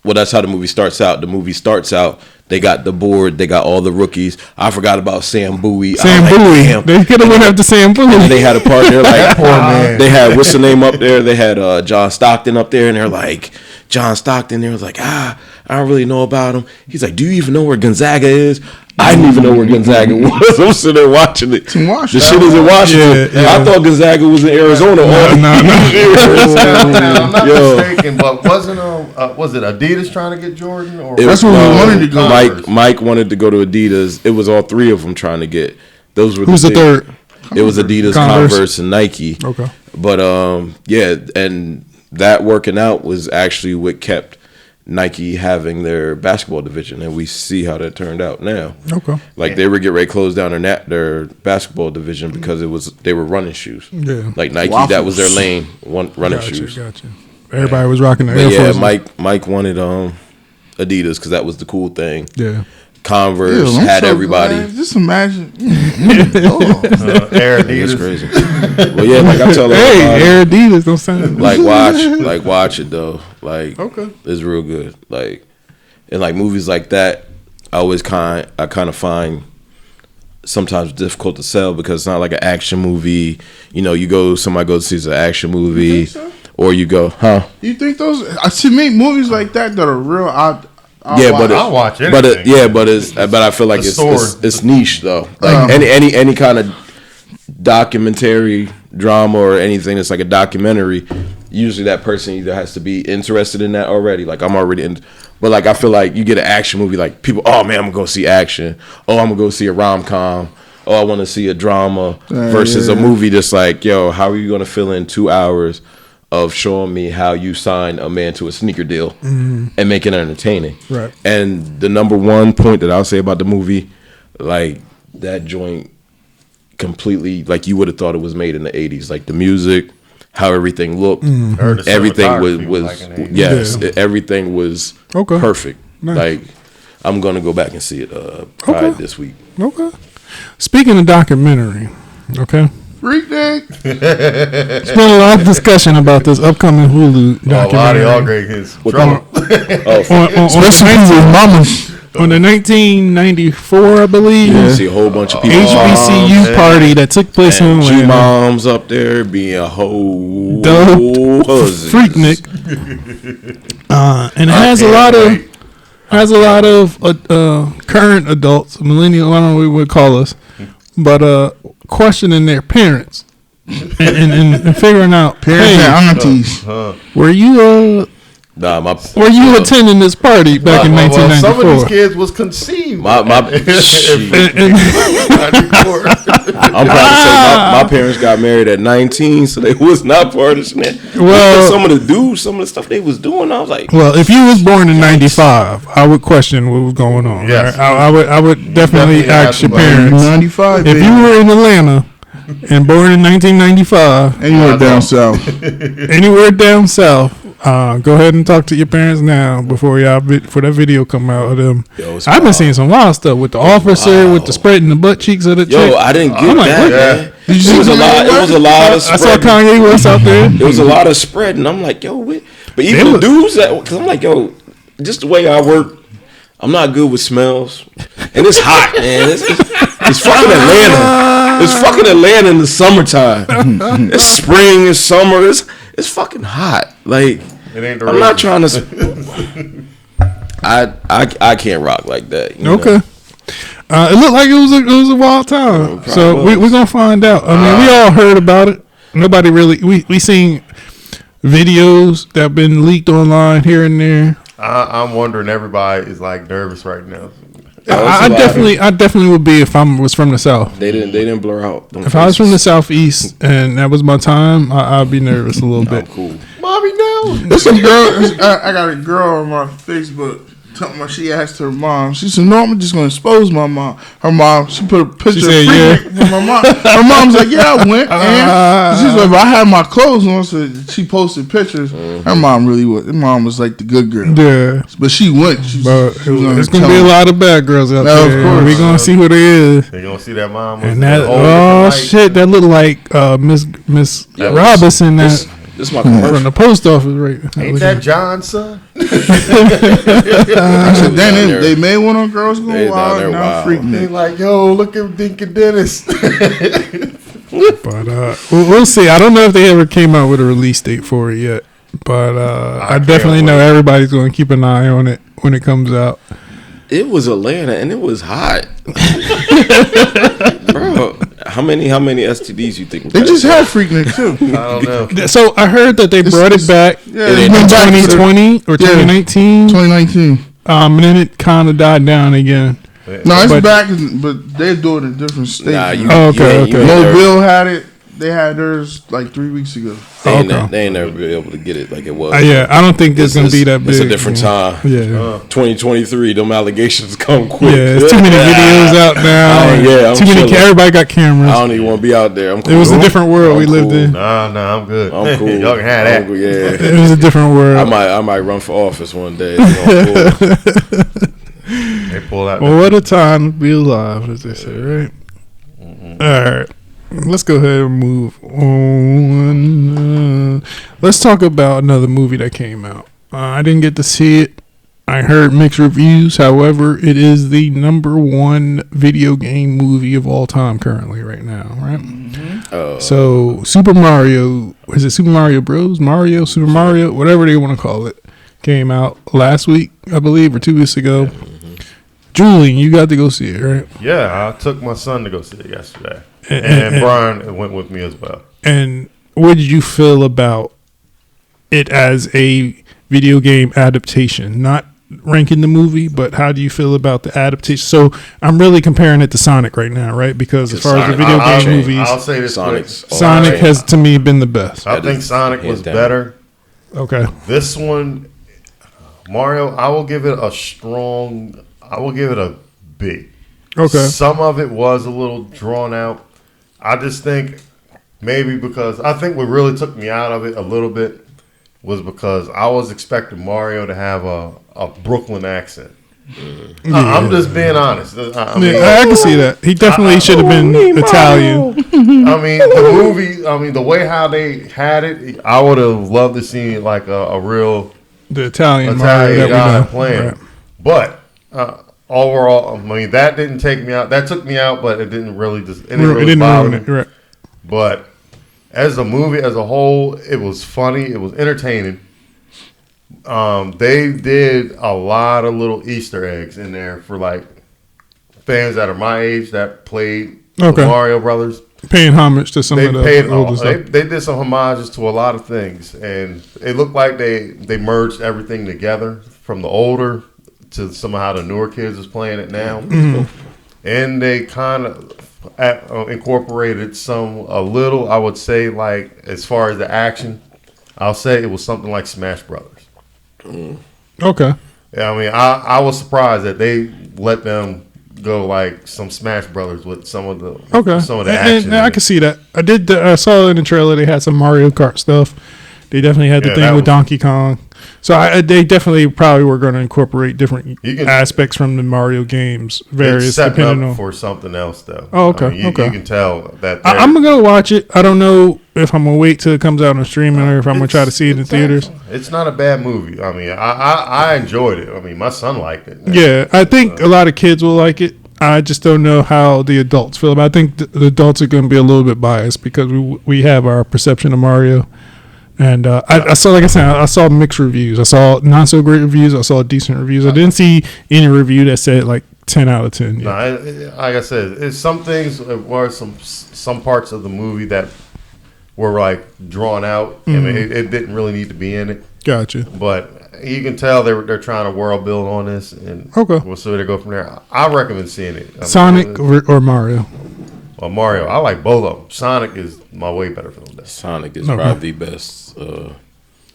Well, that's how the movie starts out. The movie starts out. They got the board. They got all the rookies. I forgot about Sam Bowie. Sam Bowie. They could have went after Sam Bowie. They had a partner like Poor man. they had what's the name up there? They had John Stockton up there, and they're like John Stockton. They was like, I don't really know about him. He's like, do you even know where Gonzaga is? I didn't even know where Gonzaga was. I'm sitting there watching it. in Washington. The shit is in Washington. Yeah. I thought Gonzaga was in Arizona. No. I'm not Yo. mistaken, but wasn't was it Adidas trying to get Jordan? Or It That's was, where we wanted to go. Mike wanted to go to Adidas. It was all three of them trying to get. Those were Who's the big- third? It was Adidas, Converse, and Nike. Okay. But yeah, and that working out was actually what kept Nike having their basketball division, and we see how that turned out now. Okay. Like they were getting ready to close down their basketball division because they were running shoes. Yeah. Like Nike, Waffles. that was their lane, running shoes. Gotcha. Everybody was rocking the But Air yeah, Force. Mike wanted Adidas because that was the cool thing. Yeah. Converse Ew, I'm had so everybody. glad. Just imagine. Air It's Adidas. crazy. Well, yeah, like I tell Hey, everybody, Air Adidas, don't sound watch it though. Like, Okay. it's real good. Like, and like movies like that, I kind of find sometimes difficult to sell because it's not like an action movie. You know, somebody goes to see an action movie, so? or you go, huh? You think those? To me, movies like that are real. I'll Yeah, watch. but I'll watch anything. but I feel like The it's sword. it's niche though. Like any kind of documentary drama or anything that's like a documentary, usually that person either has to be interested in that already. Like I'm already in, but like I feel like you get an action movie, like people, oh man, I'm gonna go see action. Oh, I'm gonna go see a rom-com. Oh, I want to see a drama versus a movie that's like, yo, how are you gonna fill in 2 hours of showing me how you sign a man to a sneaker deal and make it entertaining? Right. And the number one point that I'll say about the movie, like that joint completely, like you would have thought it was made in the 80s. Like the music, how everything looked, Heard the everything cinematography was like in the 80s. yes, Yeah. everything was Okay. perfect. Nice. Like I'm gonna go back and see it probably Okay. this week. Okay. Speaking of documentary, okay. Freak Dick. There's been a lot of discussion about this upcoming Hulu Oh, a lot of documentary. y'all great kids. What Trouble. On the 1994, I believe, You see a whole bunch of people. HBCU man. party that took place in G Atlanta. moms up there being a whole Dubbed hussies. Freaknik. And it has a lot of current adults, millennial, I don't know what we would call us, but questioning their parents and figuring out, Parents hey, and aunties. were you attending this party back in Well, some of these 1994? kids was conceived. My shit. And- I'm proud to say my parents got married at 19, so they was not part of it. Well- some of the stuff they was doing, I was like, well, if you was born in 95, I would question what was going on. Yes. right? I would definitely Definitely ask your have to- parents. 95. If baby. you were in Atlanta and born in 1995, Anywhere down south. anywhere down south, go ahead and talk to your parents now before for that video come out of them. Yo, it's I've been wild. seeing some wild stuff with the officer with the spreading the butt cheeks of the yo, chick. I didn't get I'm like, that, what? man. Did you It see was a the lot. video? It was a lot of I saw spreading. Kanye West out there. It was a lot of spreading. I'm like, yo, what? But even They the was- dudes because I'm like, yo, just the way I work, I'm not good with smells, and it's hot, man. It's fucking Atlanta. It's fucking Atlanta in the summertime. It's spring, it's summer. It's fucking hot. Like It ain't the I'm not roses. trying to. I can't rock like that. You Okay. know? It looked like it was a wild time. probably So was. we're gonna find out. I mean, we all heard about it. nobody really. We seen videos that have been leaked online here and there. I'm wondering. Everybody is like nervous right now. I definitely would be if I was from the South. They didn't blur out. If I was from the Southeast and that was my time, I'd be nervous a little bit. Cool. Mommy, no. There's some girl. I got a girl on my Facebook. Talking about, she asked her mom. She said, "No, I'm just gonna expose my mom." Her mom. She put a picture. She said, of Freak Nick for my mom. Her mom's like, "Yeah, I went." And she's like, "But I had my clothes on." So she posted pictures. Her mom really was. Her mom was like the good girl. Yeah, but she went. It's gonna be a lot of bad girls out there. Of course. We're gonna see who they is. They're gonna see that mom. And that shit, that look like Miss Robinson. This is my commercial. From the post office, right? Ain't that John's son? I said, then they made one on Girls Go Wild. Now Freak Nick. They like, yo, look at Dinky Dennis. But we'll see. I don't know if they ever came out with a release date for it yet. But I definitely know everybody's going to keep an eye on it when it comes out. It was Atlanta and it was hot, bro. How many STDs you think? They just had Freak Nick too. I don't know. So I heard that they brought it back in 2020 or 2019. 2019. And then it kind of died down again. No, it's back, but they're doing it in different states. Nah, okay. Mobile had it. They had theirs like 3 weeks ago. They ain't never been able to get it like it was. Yeah, I don't think it's gonna be that big. It's a different time. Yeah, 2023. Them allegations come quick. Yeah, there's too many videos out now. I'm too many. Everybody got cameras. I don't even want to be out there. I'm cool. It was a different world we lived in. Nah, I'm good. I'm cool. Y'all can have that. Cool, yeah, it was a different world. I might run for office one day. They pull out. Well, what a time to be alive, as they say, right? Mm-hmm. All right. Let's go ahead and move on. Let's talk about another movie that came out. I didn't get to see it. I heard mixed reviews. However, it is the #1 video game movie of all time currently right now, right? Mm-hmm. So Super Mario, is it Super Mario Bros? Super Mario, whatever they want to call it, came out last week, I believe, or 2 weeks ago. Mm-hmm. Julian, you got to go see it, right? Yeah, I took my son to go see it yesterday. And Brian went with me as well. And what did you feel about it as a video game adaptation? Not ranking the movie, but how do you feel about the adaptation? So I'm really comparing it to Sonic right now, right? Because as far as the video game movies, I'll say this: Sonic has to me been the best. I think Sonic was better. Okay. This one, Mario, I will give it a B. Okay. Some of it was a little drawn out. I just think maybe because I think what really took me out of it a little bit was because I was expecting Mario to have a Brooklyn accent. Yeah. I'm just being honest. I can see that. He definitely should have been Italian. I mean, the movie, the way how they had it, I would have loved to see like a real the Italian guy playing. Right. But overall, that didn't take me out. That took me out, but it didn't really bother me. Right. But as a movie as a whole, it was funny. It was entertaining. They did a lot of little Easter eggs in there for like fans that are my age that played the Mario Brothers. Paying homage to some of the older stuff. They did some homages to a lot of things, and it looked like they merged everything together from the older to somehow the newer kids is playing it now. Mm-hmm. And they kind of incorporated a little, I would say, like as far as the action, I'll say it was something like Smash Brothers. Mm. Okay. Yeah, I was surprised that they let them go like some Smash Brothers with some of the action. And I can see that. I saw in the trailer they had some Mario Kart stuff. They definitely had the thing with Donkey Kong. So they definitely probably were going to incorporate different aspects from the Mario games. Various depending on for something else though. Oh, okay. You can tell that. I'm gonna go watch it. I don't know if I'm gonna wait till it comes out on streaming or if I'm gonna try to see it in theaters. It's not a bad movie. I enjoyed it. My son liked it. Yeah, I think a lot of kids will like it. I just don't know how the adults feel about it. I think the adults are going to be a little bit biased because we have our perception of Mario. And I saw mixed reviews. I saw not so great reviews. I saw decent reviews. I didn't see any review that said like 10 out of 10. Yeah. No, like I said, it's some things or some parts of the movie that were like drawn out. I mean, it didn't really need to be in it. Gotcha. But you can tell they're trying to world build on this, and Okay. we'll see where they go from there. I recommend seeing it. I mean, Sonic or Mario? Well, Mario, I like both of them. Sonic is my way better film. Sonic is Okay. probably the best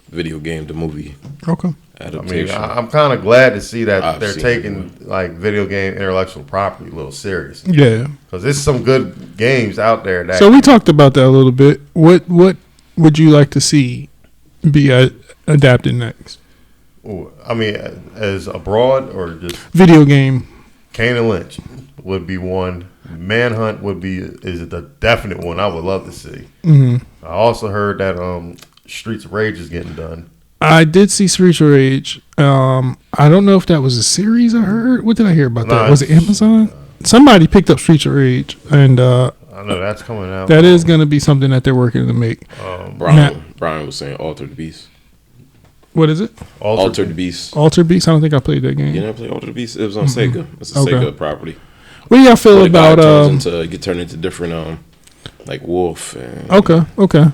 video game to movie Okay. I mean, adaptation. I'm kind of glad to see that I've they're seen taking like video game intellectual property a little serious, Yeah. because there's some good games out there that. So we talked about that a little bit. What would you like to see be adapted next? I mean, as abroad or just Video game. Kane and Lynch would be one. Manhunt is the definite one I would love to see. Mm-hmm. I also heard that Streets of Rage is getting done. I did see Streets of Rage. I don't know if that was a series I heard. What did I hear about that? Was it Amazon? Somebody picked up Streets of Rage, and I know that's coming out. that is going to be something that they're working to make. Brian was saying Altered Beast. What is it? Altered Beast. Altered Beast? I don't think I played that game. You never played Altered Beast? It was on Sega. It's a Okay. Sega property. What do y'all feel Where the guy about get turned into different like wolf and Okay.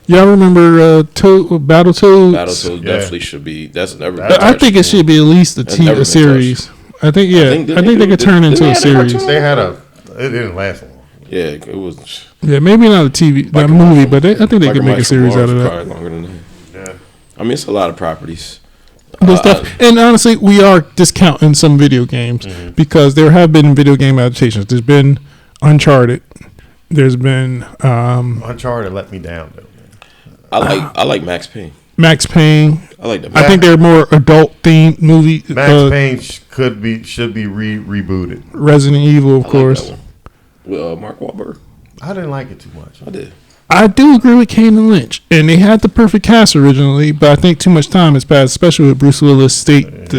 Y'all remember Battletoads? Battletoads definitely should be. That's never. I think it should be at least That's never been series. I think I think they could turn into a series. They had it didn't last long. Yeah, it was. Yeah, maybe not a TV, not a movie, but I think they could make a series out of that. Probably longer than that. Yeah. I mean, it's a lot of properties. And honestly, we are discounting some video games because there have been video game adaptations. There's been Uncharted. There's been Uncharted let me down though. I like Max Payne. Max Payne. I like that. I think they're more adult themed movie. Max Payne should be rebooted. Resident Evil, of course. With Mark Wahlberg. I didn't like it too much. I did. I do agree with Kane and Lynch, and they had the perfect cast originally, but I think too much time has passed, especially with Bruce Willis not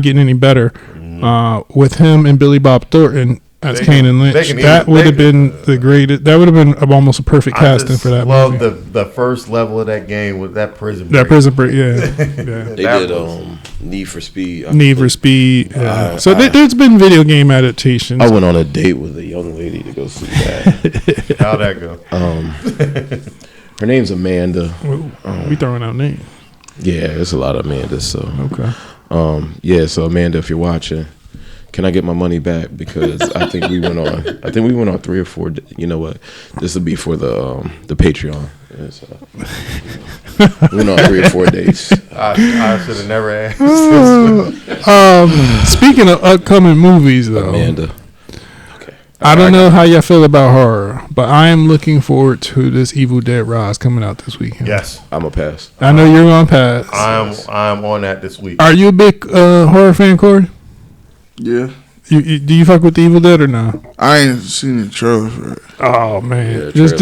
getting any better. With him and Billy Bob Thornton as Kane and Lynch, that would have been the greatest. That would have been almost a perfect casting for that. I love movie. the first level of that game with that prison. That break. prison break, yeah. They That did Need for Speed. Need for Speed. Yeah. So there's been video game adaptations. I went on a date with a young lady to go see that. How'd that go? Her name's Amanda. We throwing out names. Yeah, there's a lot of Amandas. So Okay. yeah. So Amanda, if you're watching, can I get my money back? Because I think we went on 3 or 4. You know what? This will be for the Patreon. We went on 3 or 4 days. I should have never asked. Speaking of upcoming movies, though, Amanda. Okay. I don't know how y'all feel about horror, but I am looking forward to this Evil Dead Rise coming out this weekend. Yes, I'm a pass. I know you're on pass. I'm on that this week. Are you a big horror fan, Corey? Yeah. Do you fuck with the Evil Dead or not? I ain't seen the trailer for it. Oh man, Yeah, just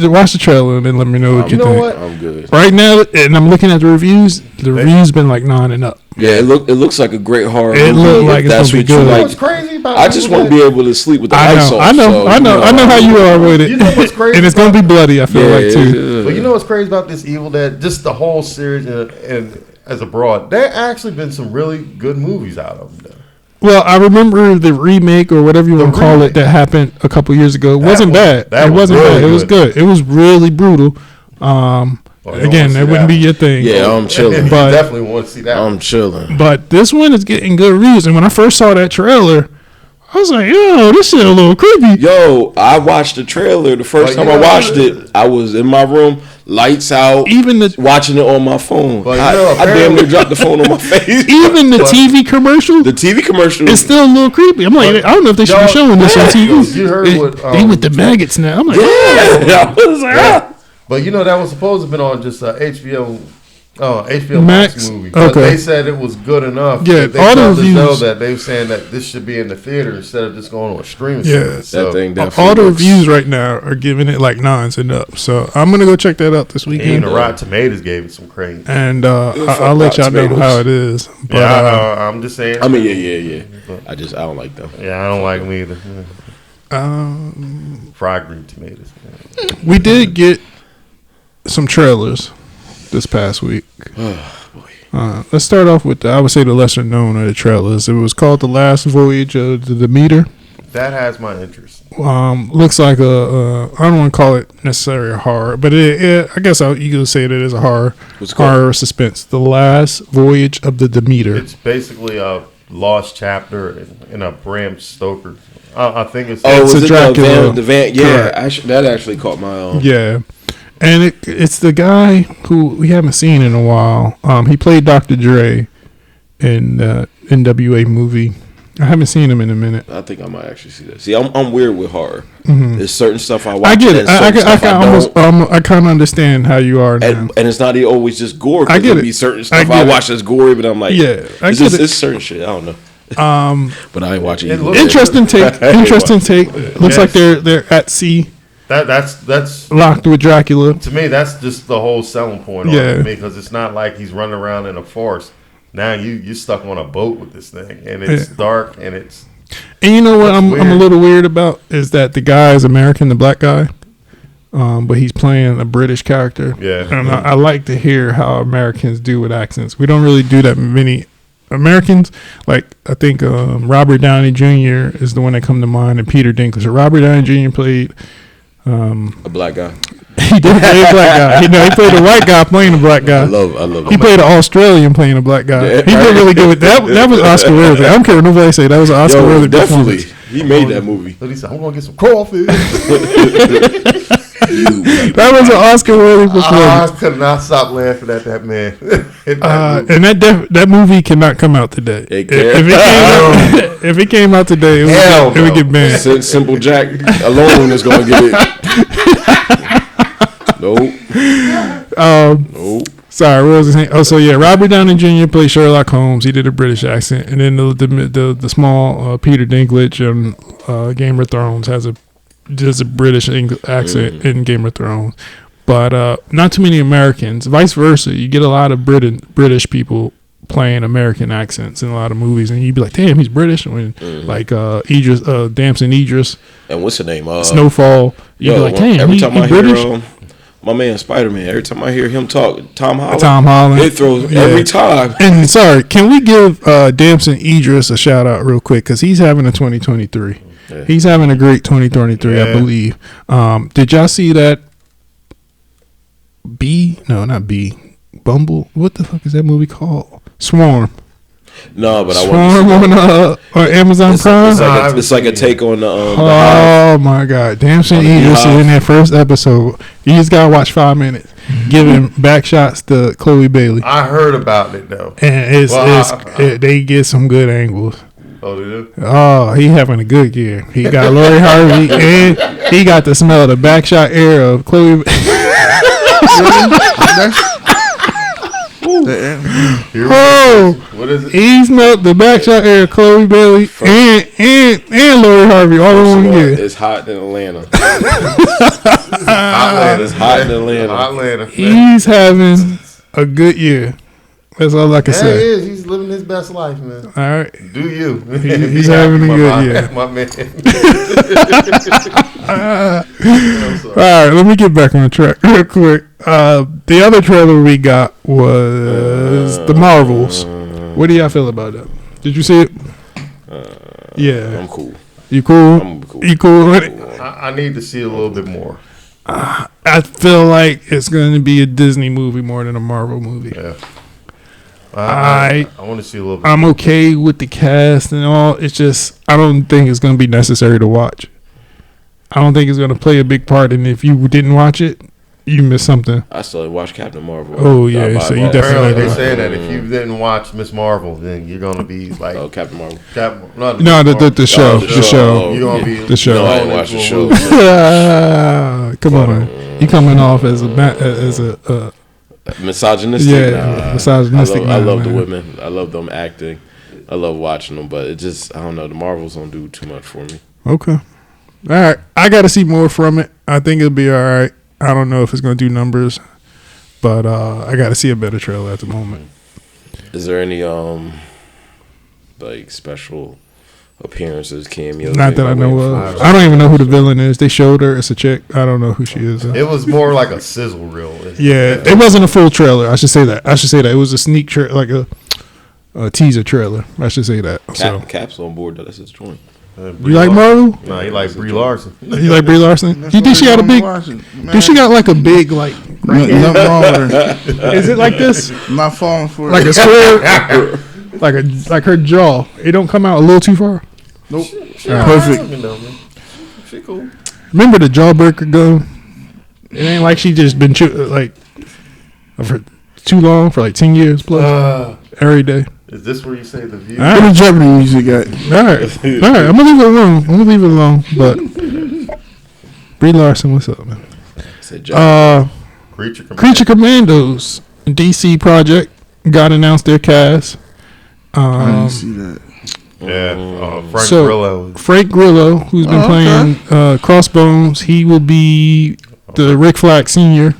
watch the trailer and then let me know what you know think. what? I'm good. Right now, and I'm looking at the reviews. The reviews been like 9 and up. Yeah, it looks like a great horror It movie. look like if it's gonna be you good. like. What's crazy about I just want to be able to sleep with the lights off. I know how you are with it. You know what's crazy And it's gonna be bloody. I feel like too. But you know what's crazy about this Evil Dead? Just the whole series and as abroad, there actually been some really good movies out of them. Though. Well, I remember the remake or whatever you want to call it that happened a couple years ago. It wasn't bad. It wasn't bad. It was good. It was really brutal. Again, that wouldn't be your thing. Yeah, I'm chilling. But Definitely want to see that. I'm chilling. But this one is getting good reviews. And when I first saw that trailer, I was like, yo, this shit a little creepy. Yo, I watched the trailer. The first time I watched it, I was in my room, lights out, watching it on my phone. I damn near dropped the phone on my face. Even the TV commercial? The TV commercial is still a little creepy. I'm like, I don't know if they should be showing this on TV. You heard what... they with the maggots now. I'm like, I was like, But you know, that was supposed to have been on just HBO Max movie. But okay. they said it was good enough. Yeah, they all the reviews. know that they were saying that this should be in the theater instead of just going on a streaming service. that thing definitely all the works. reviews right now are giving it like 9s and up. So I'm gonna go check that out this weekend. Even the Rotten Tomatoes gave it some crazy. And I'll let y'all know how it is. But, yeah, I'm just saying. I mean, yeah. I don't like them. Yeah, I don't like them either. Fried green tomatoes. We did get some trailers this past week. Let's start off with I would say the lesser known of the trailers. It was called The Last Voyage of the Demeter. That has my interest. Looks like I don't want to call it necessarily a horror, but I guess you could say that it is a horror. Horror suspense. The Last Voyage of the Demeter. It's basically a lost chapter in a Bram Stoker. I think it's. Oh, it's was a it Dracula. the van? Yeah, that actually caught my own. Yeah. And it's the guy who we haven't seen in a while. He played Dr. Dre in the NWA movie. I haven't seen him in a minute. I think I might actually see that. See, I'm weird with horror. Mm-hmm. There's certain stuff I watch. I get it. I kind of understand how you are now. And it's not always just gore. I get it. Be certain stuff I watch that's gory, but I'm like, yeah, it's certain shit. I don't know. But I ain't watching. Interesting take. Interesting take. Looks like they're at sea. That's locked with Dracula. To me, that's just the whole selling point on it, because it's not like he's running around in a forest. Now you're stuck on a boat with this thing, and it's dark, and it's. And you know what I'm a little weird about is that the guy is American, the black guy, but he's playing a British character. Yeah, and I like to hear how Americans do with accents. We don't really do that many. Americans, like I think Robert Downey Jr. is the one that come to mind, and Peter Dinklage. So Robert Downey Jr. played a black guy. He did play a black guy. He played a white guy playing a black guy. I love. He played an Australian playing a black guy. Yeah, he did really good with that. That was Oscar worthy. I don't care what nobody say. That was an Oscar worthy. Definitely, he made that movie. But he said, "I'm gonna get some crawfish." That was an Oscar worthy performance. I could not stop laughing at that man. And that movie cannot come out today. If it came out today, it would get banned. Simple Jack alone is going to get it. Nope. Sorry, what was his name? Oh, so yeah, Robert Downey Jr. played Sherlock Holmes. He did a British accent, and then the small Peter Dinklage on Game of Thrones has a British accent in Game of Thrones, but not too many Americans. Vice versa, you get a lot of British people playing American accents in a lot of movies, and you'd be like, "Damn, he's British." When like Idris, Damson Idris, and what's the name? Snowfall. You'd be like, "Damn, every time I British." Hear my man Spider-Man, every time I hear him talk, Tom Holland, it throws every time. And sorry, can we give Damson Idris a shout out real quick, because he's having a 2023. Yeah. He's having a great 2023, I believe. Did y'all see that? Bumble. What the fuck is that movie called? Swarm. No, but Swarm on Amazon Prime. It's like a take on the. Oh my God, Damson Idris is in that first episode. You just gotta watch 5 minutes, giving back shots to Chloe Bailey. I heard about it though, and they get some good angles. Oh, they do? Oh, he having a good year. He got Lori Harvey, and he got to smell the back shot air of Chloe. What is it? He smelled the back shot air of Chloe Bailey and Lori Harvey all in one year. It's hot in Atlanta. It's hot in Atlanta. He's having a good year. That's all I can say. He is. He's living his best life, man. All right. Do you? He's having a good year. My man. All right. Let me get back on track real quick. The other trailer we got was The Marvels. What do y'all feel about that? Did you see it? Yeah. I'm cool. You cool? I'm cool. You cool with it? I need to see a little bit more. I feel like it's going to be a Disney movie more than a Marvel movie. Yeah. I want to see a little bit. I'm okay with the cast and all. It's just I don't think it's going to be necessary to watch. I don't think it's going to play a big part. And if you didn't watch it, you missed something. I still watch Captain Marvel. Oh yeah, so you definitely. Apparently, they say that if you didn't watch Miss Marvel, then you're going to be like Captain Marvel. The show. The show. You're going to be the show. No, I didn't watch the show. Come on, you coming off as a misogynistic. Yeah, misogynistic. I love the women. I love them acting. I love watching them, but it just I don't know. The Marvels don't do too much for me. Okay, all right. I got to see more from it. I think it'll be all right. I don't know if it's going to do numbers, but I got to see a better trailer at the moment. Is there any like special appearances, cameos? Not that I know of. I don't even know who the villain is. They showed her. It's a chick. I don't know who she is. It was more like a sizzle reel. Yeah, it wasn't a full trailer. I should say that. It was a sneak trailer, like a teaser trailer. I should say that. Cap's on board though. That's his joint. You like Marvel? Nah, he like Brie Larson. You like Brie Larson? You think she got a big? Dude, she got like a big like. Nothing wrong with her. Is it like this? I'm not falling for Like it. a square? like her jaw. It don't come out a little too far. Nope. Perfect. She cool. Remember the jawbreaker gun? It ain't like she just been for too long, for like 10 years plus. Every day. Is this where you say the view? All right. What the Jeopardy music at? All right. I'm gonna leave it alone. But Brie Larson, what's up, man? Creature Commandos DC project got announced their cast. I didn't see that. Yeah, Frank Grillo. Frank Grillo, who's been playing Crossbones, he will be the Rick Flag Sr.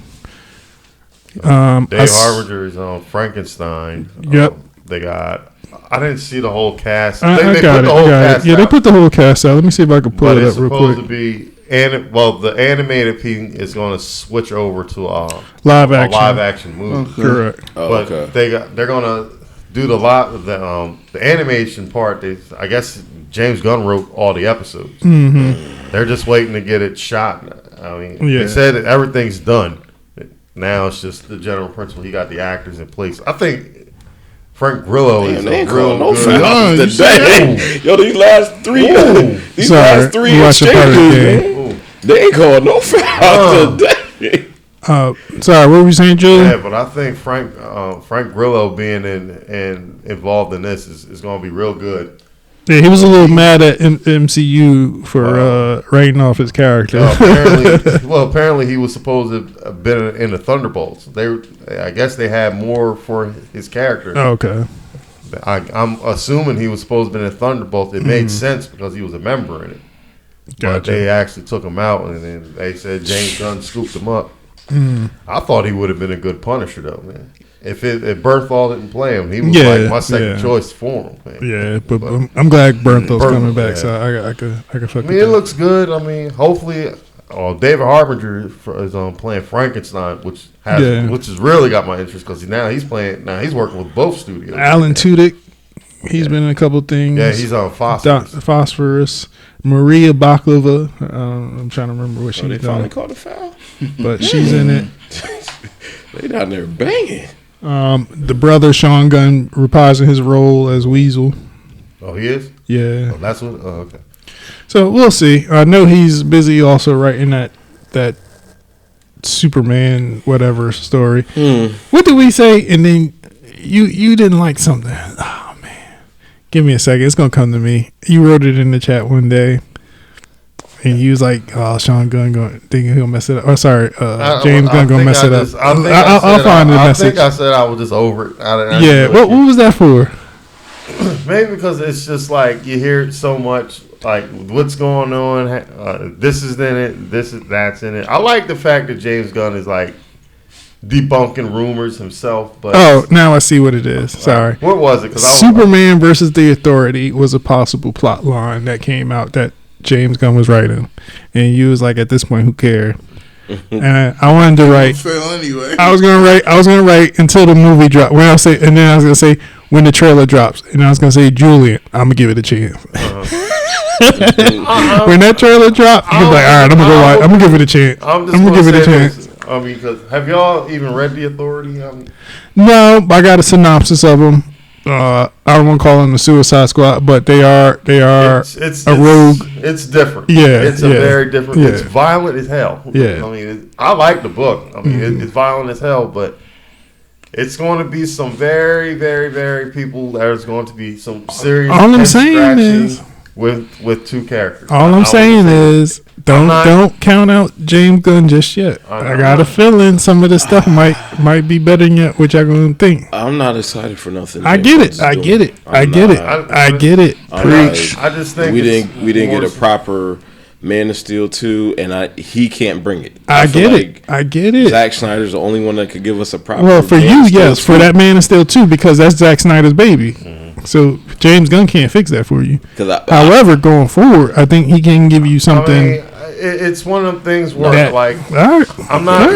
Dave Harbinger is on Frankenstein. Yep. They got. I didn't see the whole cast. They put got the whole cast. Yeah, they put the whole cast out. Let me see if I can pull But it it's up real supposed quick. to be, the animated piece is going to switch over to Live a action. live action movie. Okay. Correct. But they're going to do the animation part. I guess James Gunn wrote all the episodes. Mm-hmm. They're just waiting to get it shot. I mean, Yeah. they said that everything's done. Now it's just the general principle. He got the actors in place. I think Frank Grillo is they ain't a real calling no good. fouls today. Yo, these last three Sorry, exchanges, man, they ain't calling no fouls today. Sorry, what were you saying, Julie? Yeah, but I think Frank Grillo being involved in this is going to be real good. Yeah, he was a little mad at MCU for writing off his character. Apparently he was supposed to have been in the Thunderbolts. I guess they had more for his character. Oh, okay. I'm assuming he was supposed to be in the Thunderbolts. It made sense because he was a member in it. Gotcha. But they actually took him out, and then they said James Gunn scooped him up. I thought he would have been a good Punisher, though, man. If Berthol didn't play him, he was like my second choice for him, man. Yeah, but I'm glad Berthol's coming back, so I could fuck. I mean, it looks good. I mean, hopefully, David Harbinger is playing Frankenstein, which has really got my interest because he's working with both studios. Alan Tudyk, he's been in a couple things. Yeah, he's on Phosphorus. Phosphorus. Maria Baklava. I'm trying to remember what she's They done. finally caught a foul, But she's in it. They down there banging. The brother Sean Gunn reprising his role as Weasel. Oh, he is? Yeah. Oh, that's what. Oh, okay. So we'll see. I know he's busy also writing that Superman whatever story. What did we say? And then you didn't like something. Oh man, give me a second. It's gonna come to me. You wrote it in the chat one day. And he was like, "Oh, Sean Gunn thinking he'll mess it up." Oh, sorry, James Gunn gonna mess it up. I'll find the message. I think I said I was just over it. Yeah, what was that for? Maybe because it's just like you hear it so much, like what's going on. This is in it. That's in it. I like the fact that James Gunn is like debunking rumors himself. But now I see what it is. Sorry, what was it? Superman versus the Authority was a possible plot line that came out that James Gunn was writing, and you was like, at this point, who cared? And I wanted to write. Fail anyway. I was gonna write until the movie dropped. I was gonna say when the trailer drops, and I was gonna say Julian, I'm gonna give it a chance. When that trailer dropped, he was like, all right, I'm gonna go watch. I'm gonna give it a chance. I'm gonna give it a chance. I mean, because have y'all even read The Authority? No, I got a synopsis of them. I don't want to call them the Suicide Squad, but they are it's a rogue. It's different. Yeah, it's a very different. Yeah. It's violent as hell. Yeah, I mean, I like the book. I mean, it's violent as hell, but it's going to be some very, very, very people. There's going to be some serious. All I'm saying is with two characters. All I'm saying is don't count out James Gunn just yet. I got a feeling some of this stuff might be better than what y'all gonna think. I'm not excited for nothing. I get it. I get it. Preach. I just think we didn't get a proper Man of Steel 2, and he can't bring it. I get it. Zack Snyder's the only one that could give us a proper. Well, for Man you, yes, 2. for that Man of Steel 2, because that's Zack Snyder's baby. So James Gunn can't fix that for you. However, going forward, I think he can give you something. I mean, it's one of them things where I'm not.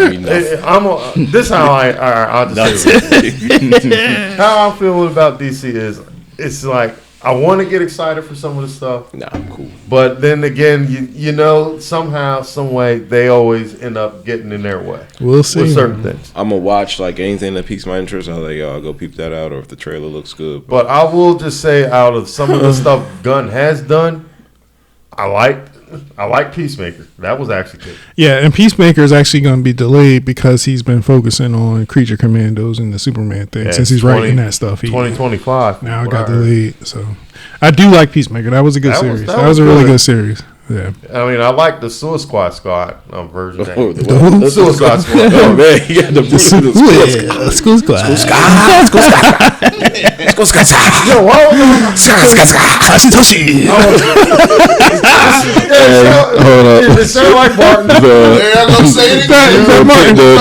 This how I'll just say how I'm feeling about DC is it's like I want to get excited for some of the stuff. Nah, I'm cool. But then again, you know, somehow, some way, they always end up getting in their way. We'll see. With certain things. I'm gonna watch like anything that piques my interest. I'll let y'all go peep that out, or if the trailer looks good. But I will just say, out of some of the stuff Gunn has done, I like Peacemaker. That was actually good. Yeah, and Peacemaker is actually going to be delayed because he's been focusing on Creature Commandos and the Superman thing since he's writing that stuff. 2025. Now it got delayed. So I do like Peacemaker. That was a good series. That was a really good series. Yeah. I mean, I like the Suicide Squad version. The Suicide Squad. Oh man, you got the Suicide Yo, why was hold up. it sound like Martin? The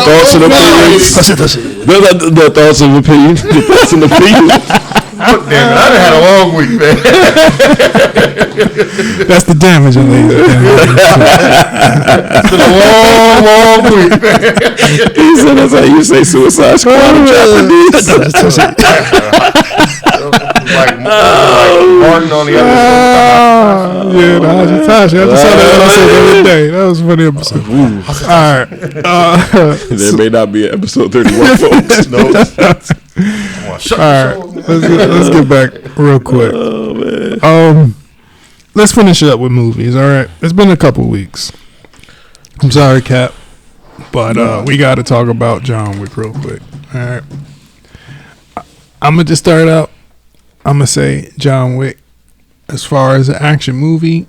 thoughts and opinions. The thoughts and opinions. The thoughts and opinions. Damn it, I done had a long week, man. That's the damage, ladies. It's been a long week, man. He said that's how you say Suicide Squad in Japanese. like Martin on the other side. Yeah, Tasha. I just saw that episode the other day. That was a funny episode. All right. There may not be an episode 31, folks. No. All right. Let's get back real quick. Oh man. Let's finish it up with movies. All right. It's been a couple weeks. I'm sorry, Cap, but we got to talk about John Wick real quick. All right. I'm gonna just start out. I'm gonna say John Wick, as far as an action movie,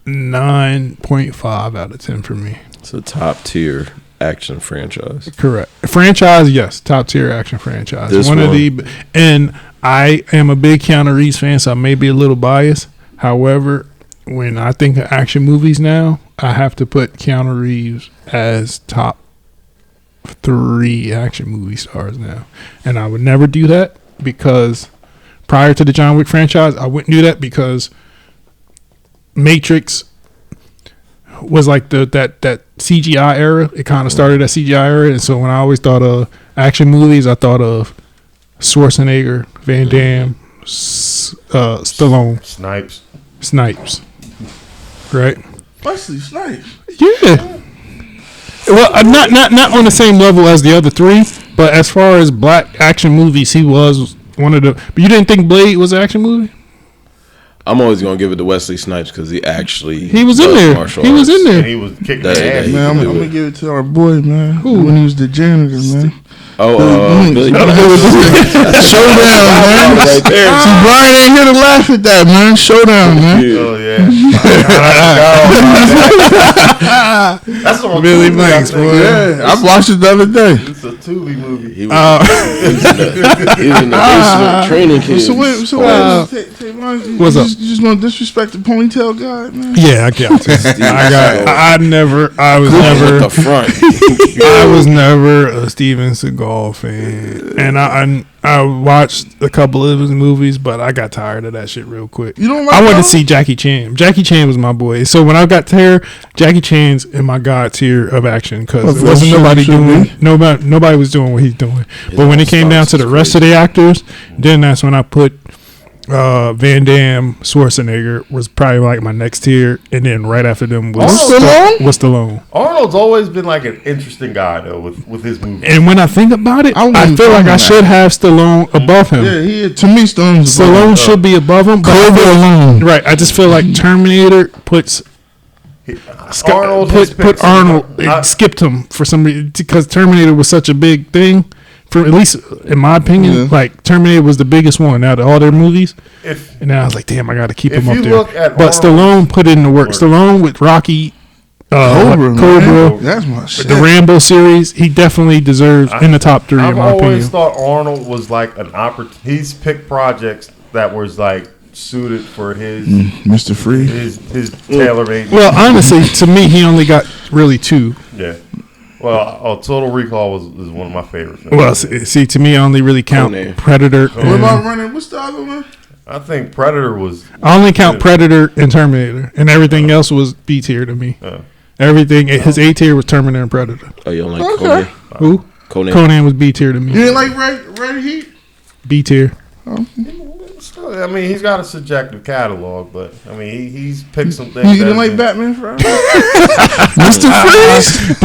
9.5 out of 10 for me. It's a top tier action franchise. Correct. Franchise, yes, top tier action franchise. This one of the, and I am a big Keanu Reeves fan, so I may be a little biased. However, when I think of action movies now, I have to put Keanu Reeves as top 3 action movie stars now, and I would never do that because prior to the John Wick franchise, I wouldn't do that because Matrix was like that CGI era. It kind of started that CGI era, and so when I always thought of action movies, I thought of Schwarzenegger, Van Damme, Stallone, Snipes, right? Wesley Snipes. Yeah. Well, not on the same level as the other 3, but as far as black action movies, he was one of the. But you didn't think Blade was an action movie? I'm always gonna give it to Wesley Snipes because he was in there. He was in there. And he was kicking ass. Man, I'm gonna give it to our boy, man. Who? When he was the janitor, man. Billy Showdown, man. right there. See, Brian ain't here to laugh at that, man. Showdown, man. Oh yeah. That's on Billy Tubi, Blanks, I think. boy. Yeah, I watched it the other day. It's a Tubi movie. He was in the basement training kids. So wait, What's up? You just gonna disrespect the ponytail guy, man? Yeah, I got you. I was never a Steven Seagal fan, and I watched a couple of his movies, but I got tired of that shit real quick. You don't like I wanted to those? see Jackie Chan. Jackie Chan was my boy. So when I got tired, Jackie Chan's in my god tier of action because there wasn't nobody was doing what he's doing. But when it came down to the rest of the actors, then that's when I put Van Damme, Schwarzenegger was probably like my next tier, and then right after them was Stallone. Arnold's always been like an interesting guy though with his movies. And when I think about it, I feel like I should have Stallone above him. Yeah, to me, Stallone should be above him. Right, I just feel like Terminator puts Arnold put Arnold. It skipped him for some reason because Terminator was such a big thing. For at least in my opinion, like Terminator was the biggest one out of all their movies. And then I was like, damn, I got to keep him up there. But Stallone put in the work. Stallone with Rocky, Cobra, that's my shit. The Rambo series, he definitely deserves in the top 3 in my opinion. I've always thought Arnold was like an opportunity. He's picked projects that was like suited for his Mr. Free, his tailor-made. Well, honestly, to me, he only got really 2. Yeah. Well, Total Recall is one of my favorites. Well, see, to me, I only really count Predator. What about Running? What's the other one? I think Predator was. I only count Predator and Terminator, and everything else was B tier to me. Everything, his A tier was Terminator and Predator. Oh, you don't like Conan? Who? Conan. Conan was B tier to me. You didn't like Red Heat? B tier. Still I mean, he's got a subjective catalog, but I mean, he's picked some things. You didn't like Batman Forever? Mr. Freeze.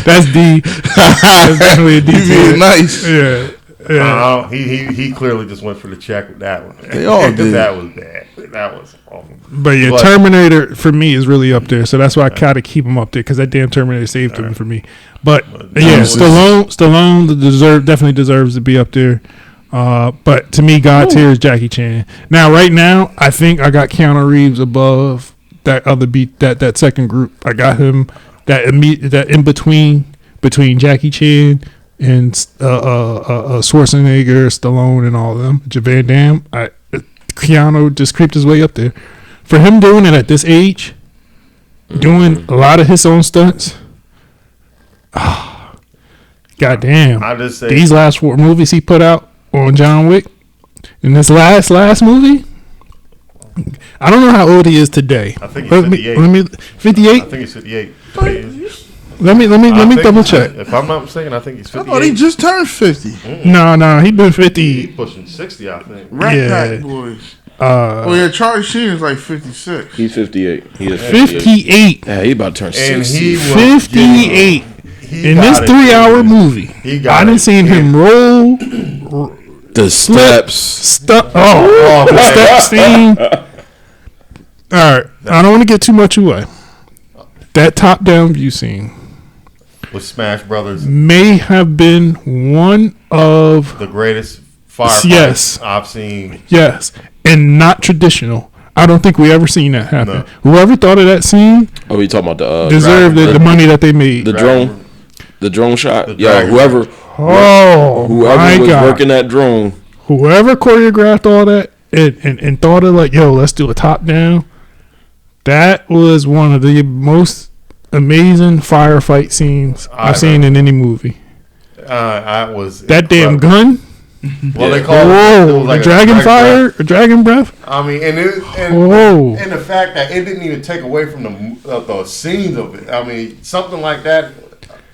That's D. That's definitely a D. You being nice. Yeah. Yeah. He clearly just went for the check with that one. They all did. That was bad. That was awful. But yeah, Terminator for me is really up there, so that's why I gotta keep him up there because that damn Terminator saved him for me. But yeah, Stallone definitely deserves to be up there. But to me, God tier is Jackie Chan. Now, right now, I think I got Keanu Reeves above that other that second group. I got him that in between Jackie Chan and Schwarzenegger, Stallone, and all of them. Van Damme. Keanu just creeped his way up there. For him doing it at this age, doing a lot of his own stunts. Goddamn. I just say these last 4 movies he put out on John Wick, in this last movie, I don't know how old he is today. I think he's 58. 58? I think he's 58. Let me double check. If I'm not mistaken, I think he's 58. I thought he just turned 50. No, he been 50. He's pushing 60, I think. Rat Pack Boys. Charlie Sheen is like 56. He's 58. He is 58. Yeah, he about to turn 60. And he was 58. In this 3-hour movie, I didn't see him roll the steps. The step scene. All right, I don't want to get too much away. That top-down view scene with Smash Brothers may have been one of the greatest firefights I've seen. Yes, and not traditional. I don't think we ever seen that happen. No. Whoever thought of that scene, you talking about the deserved the money that they made. The drone shot. Whoever was working that drone, whoever choreographed all that and thought of like, yo, let's do a top down. That was one of the most amazing firefight scenes I've seen in any movie. I was that damn gun. Well, they call it like a dragon fire, a dragon breath. I mean, and the fact that it didn't even take away from the scenes of it. I mean, something like that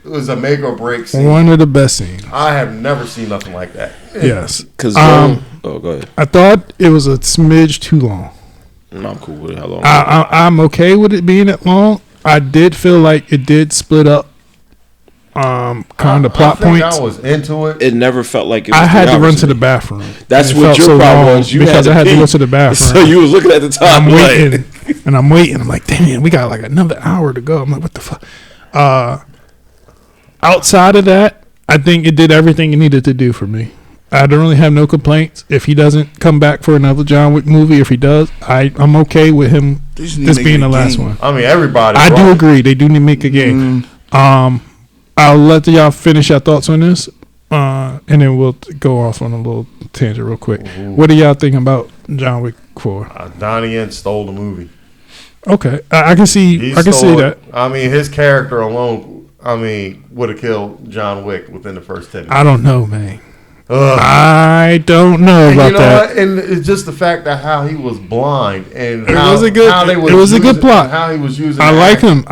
was a make or break scene. One of the best scenes. I have never seen nothing like that. Yes, because go ahead. I thought it was a smidge too long. No, I'm cool with it. How long? I'm okay with it being that long. I did feel like it did split up. Kind of plot points. I was into it. It never felt like it was I had to run to the bathroom. That's what your problem was. Because I had to go to the bathroom. So you was looking at the time. I'm waiting. I'm like, damn, we got like another hour to go. I'm like, what the fuck? Outside of that, I think it did everything it needed to do for me. I don't really have no complaints. If he doesn't come back for another John Wick movie, if he does, I'm okay with him this being the last one. I mean, everybody. I do agree. They do need to make a game. I'll let y'all finish your thoughts on this, and then we'll go off on a little tangent real quick. Ooh. What do y'all think about John Wick 4? Donnie Yen stole the movie. Okay, I can see that. I mean, his character alone, would have killed John Wick within the first 10 minutes. I don't know, man. I don't know about that. What? And it's just the fact that how he was blind and it was a good plot. How he was using. I like him.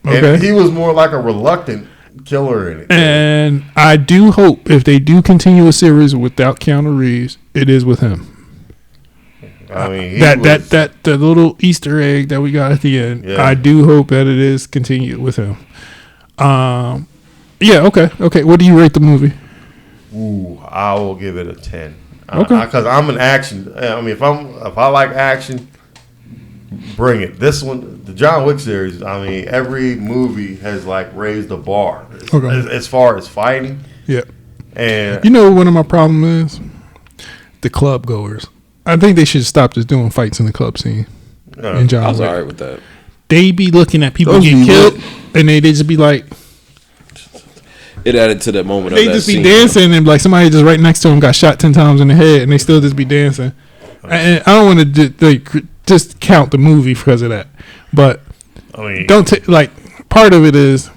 Okay. And he was more like a reluctant killer in it. And I do hope if they do continue a series without Keanu Reeves, it is with him. I mean, that little Easter egg that we got at the end. Yeah. I do hope that it is continued with him. Yeah. Okay. What do you rate the movie? Ooh, I will give it a 10. Okay. Because I'm an action. I mean, if I like action, bring it. This one, the John Wick series. I mean, every movie has like raised the bar as far as fighting. Yeah. And you know, one of my problems is the club goers. I think they should stop just doing fights in the club scene. In John I was Wick. alright with that. They be looking at people getting killed, and they just be like. It added to that moment. They just be dancing and like somebody just right next to them got shot 10 times in the head, and they still just be dancing. And I don't want to just count the movie because of that, but don't take like part of it is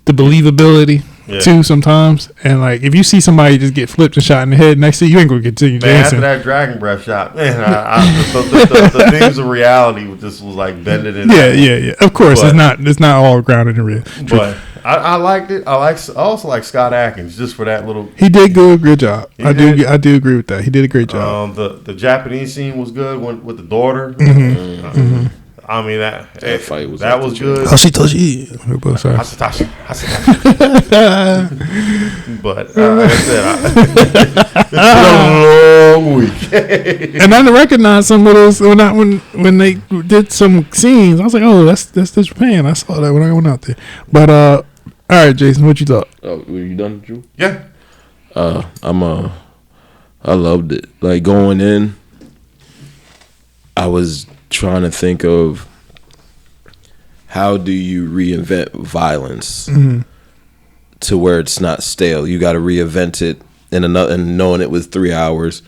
the believability too sometimes. And like if you see somebody just get flipped and shot in the head, next thing you ain't gonna continue dancing. After that dragon breath shot, man, the things of reality just was like bending in. Yeah. Of course, it's not all grounded in real. But I liked it. I also like Scott Adkins just for that little. He did good job. I do agree with that. He did a great job. The Japanese scene was good with the daughter. I mean that fight was good. Hashitashi. Sorry. But like I said, it's been a long week. And I recognized some of those when they did some scenes. I was like, oh, that's Japan. I saw that when I went out there. But all right, Jason, what you thought? Oh, were you done, Drew? Yeah. I loved it. Like going in, I was trying to think of how do you reinvent violence to where it's not stale. You got to reinvent it and knowing it was 3 hours.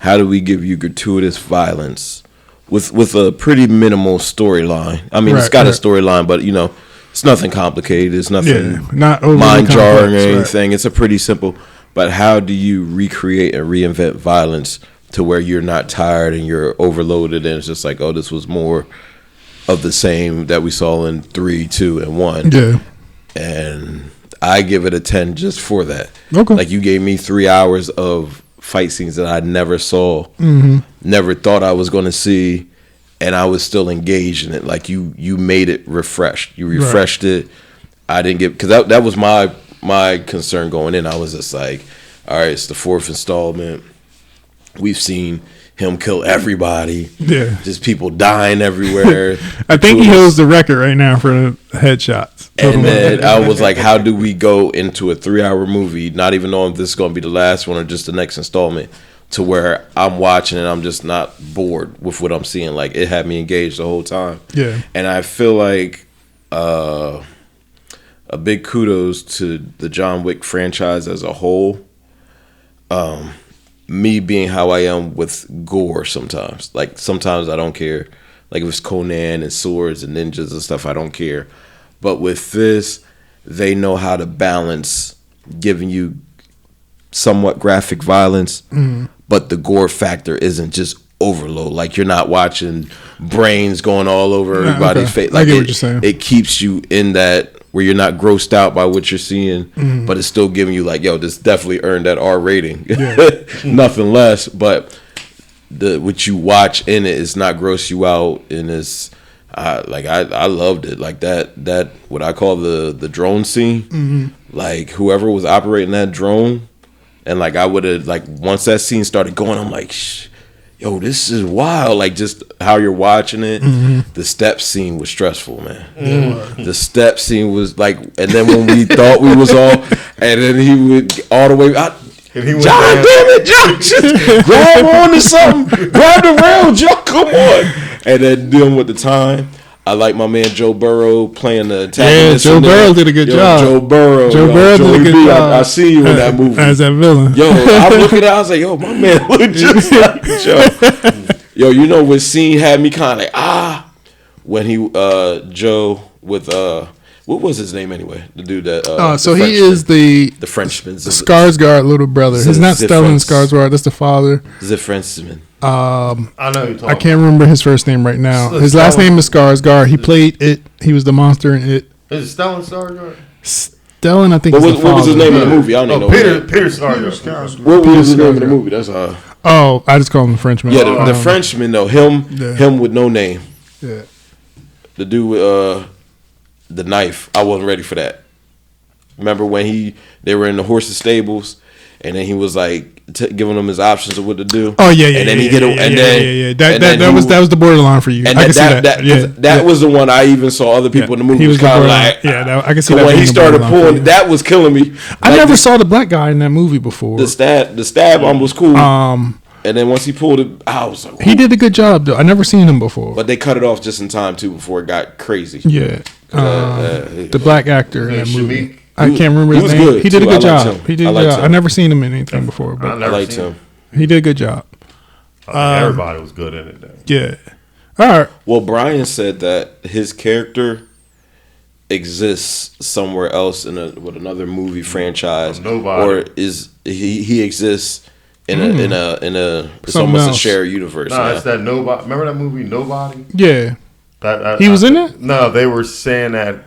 How do we give you gratuitous violence with a pretty minimal storyline? I mean, it's got a storyline, but it's nothing complicated. It's nothing not mind jarring or anything. Right. It's a pretty simple. But how do you recreate and reinvent violence to where you're not tired and you're overloaded and it's just like, oh, this was more of the same that we saw in 3, 2, and 1. Yeah. And I give it a 10 just for that. Okay. Like you gave me 3 hours of fight scenes that I never saw, never thought I was going to see, and I was still engaged in it. Like you made it refreshed. You refreshed it. I didn't get, because that was my concern going in. I was just like, all right, it's the 4th installment. We've seen him kill everybody. Yeah. Just people dying everywhere. I think he holds the record right now for the headshots. And then I was like, how do we go into a 3-hour movie, not even knowing if this is going to be the last one or just the next installment, to where I'm watching and I'm just not bored with what I'm seeing. Like, it had me engaged the whole time. Yeah. And I feel like a big kudos to the John Wick franchise as a whole. Me being how I am with gore sometimes. Like, sometimes I don't care. Like, if it's Conan and swords and ninjas and stuff, I don't care. But with this, they know how to balance giving you somewhat graphic violence, but the gore factor isn't just overload. Like, you're not watching brains going all over everybody's face. Like, I get what you're saying. It keeps you in that where you're not grossed out by what you're seeing, but it's still giving you like, yo, this definitely earned that R rating. Yeah. Nothing less, but what you watch in it is not gross you out, and it's I loved it. Like that what I call the drone scene. Like whoever was operating that drone, and like I would have like once that scene started going, I'm like, yo, this is wild. Like just how you're watching it. The step scene was stressful, man. The step scene was like, and then when we thought we was all, and then he would all the way out. John, damn it, John, just grab on to something. Grab the rail, John, come on. And then dealing with the time. I like my man Joe Burrow playing the antagonist. Yeah, Joe Burrow did a good job. Joe Burrow did a good job. I see you in that movie. As that villain. Yo, I look at it, I was like, yo, my man look just like Joe. Yo, you know what scene had me kind of like, when he, Joe with, what was his name anyway? The dude that, so he is the Frenchman. Skarsgård little brother. He's not Stellan Skarsgård. That's the father. The Frenchman. I know you're talking. I can't remember his first name right now. His last name is Skarsgård. He played it. He was the monster in it. Is it Stellan Skarsgård? Stellan, I think. What was his name in the movie? I don't know. Peter Skarsgård. What was his name in the movie? That's Oh, I just call him the Frenchman. Yeah, the Frenchman though. Him with no name. Yeah. The dude with the knife. I wasn't ready for that. Remember when they were in the horses stables, and then he was like giving them his options of what to do. Oh yeah. And then he get that was the borderline for you. And I can see that was the one I even saw other people in the movie. He was kind of like, I can see that. When he started pulling, that was killing me. I never saw the black guy in that movie before. The stab arm was cool. And then once he pulled it, I was like, he did a good job though. I never seen him before. But they cut it off just in time too before it got crazy. Yeah. The black actor in that movie. I can't remember his name. Good he did a good job. He did a good job. I never seen him in anything before, but I liked him. He did a good job. Everybody was good in it though. Yeah. All right. Well, Brian said that his character exists somewhere else in another movie franchise, or is he exists in a it's almost a shared universe. It's that Nobody. Remember that movie Nobody? Yeah. He was in it? No, they were saying that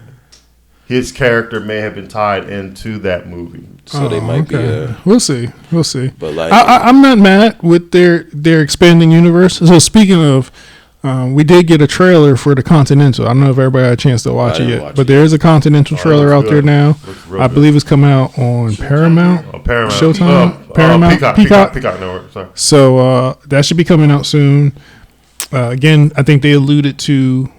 his character may have been tied into that movie. So they might be. We'll see. We'll see. But like, I'm not mad with their expanding universe. So speaking of, we did get a trailer for the Continental. I don't know if everybody had a chance to watch it yet, but there is a Continental trailer out there now. I believe it's coming out on Paramount, Showtime, Paramount, Peacock. No, sorry. So that should be coming out soon. Again, I think they alluded to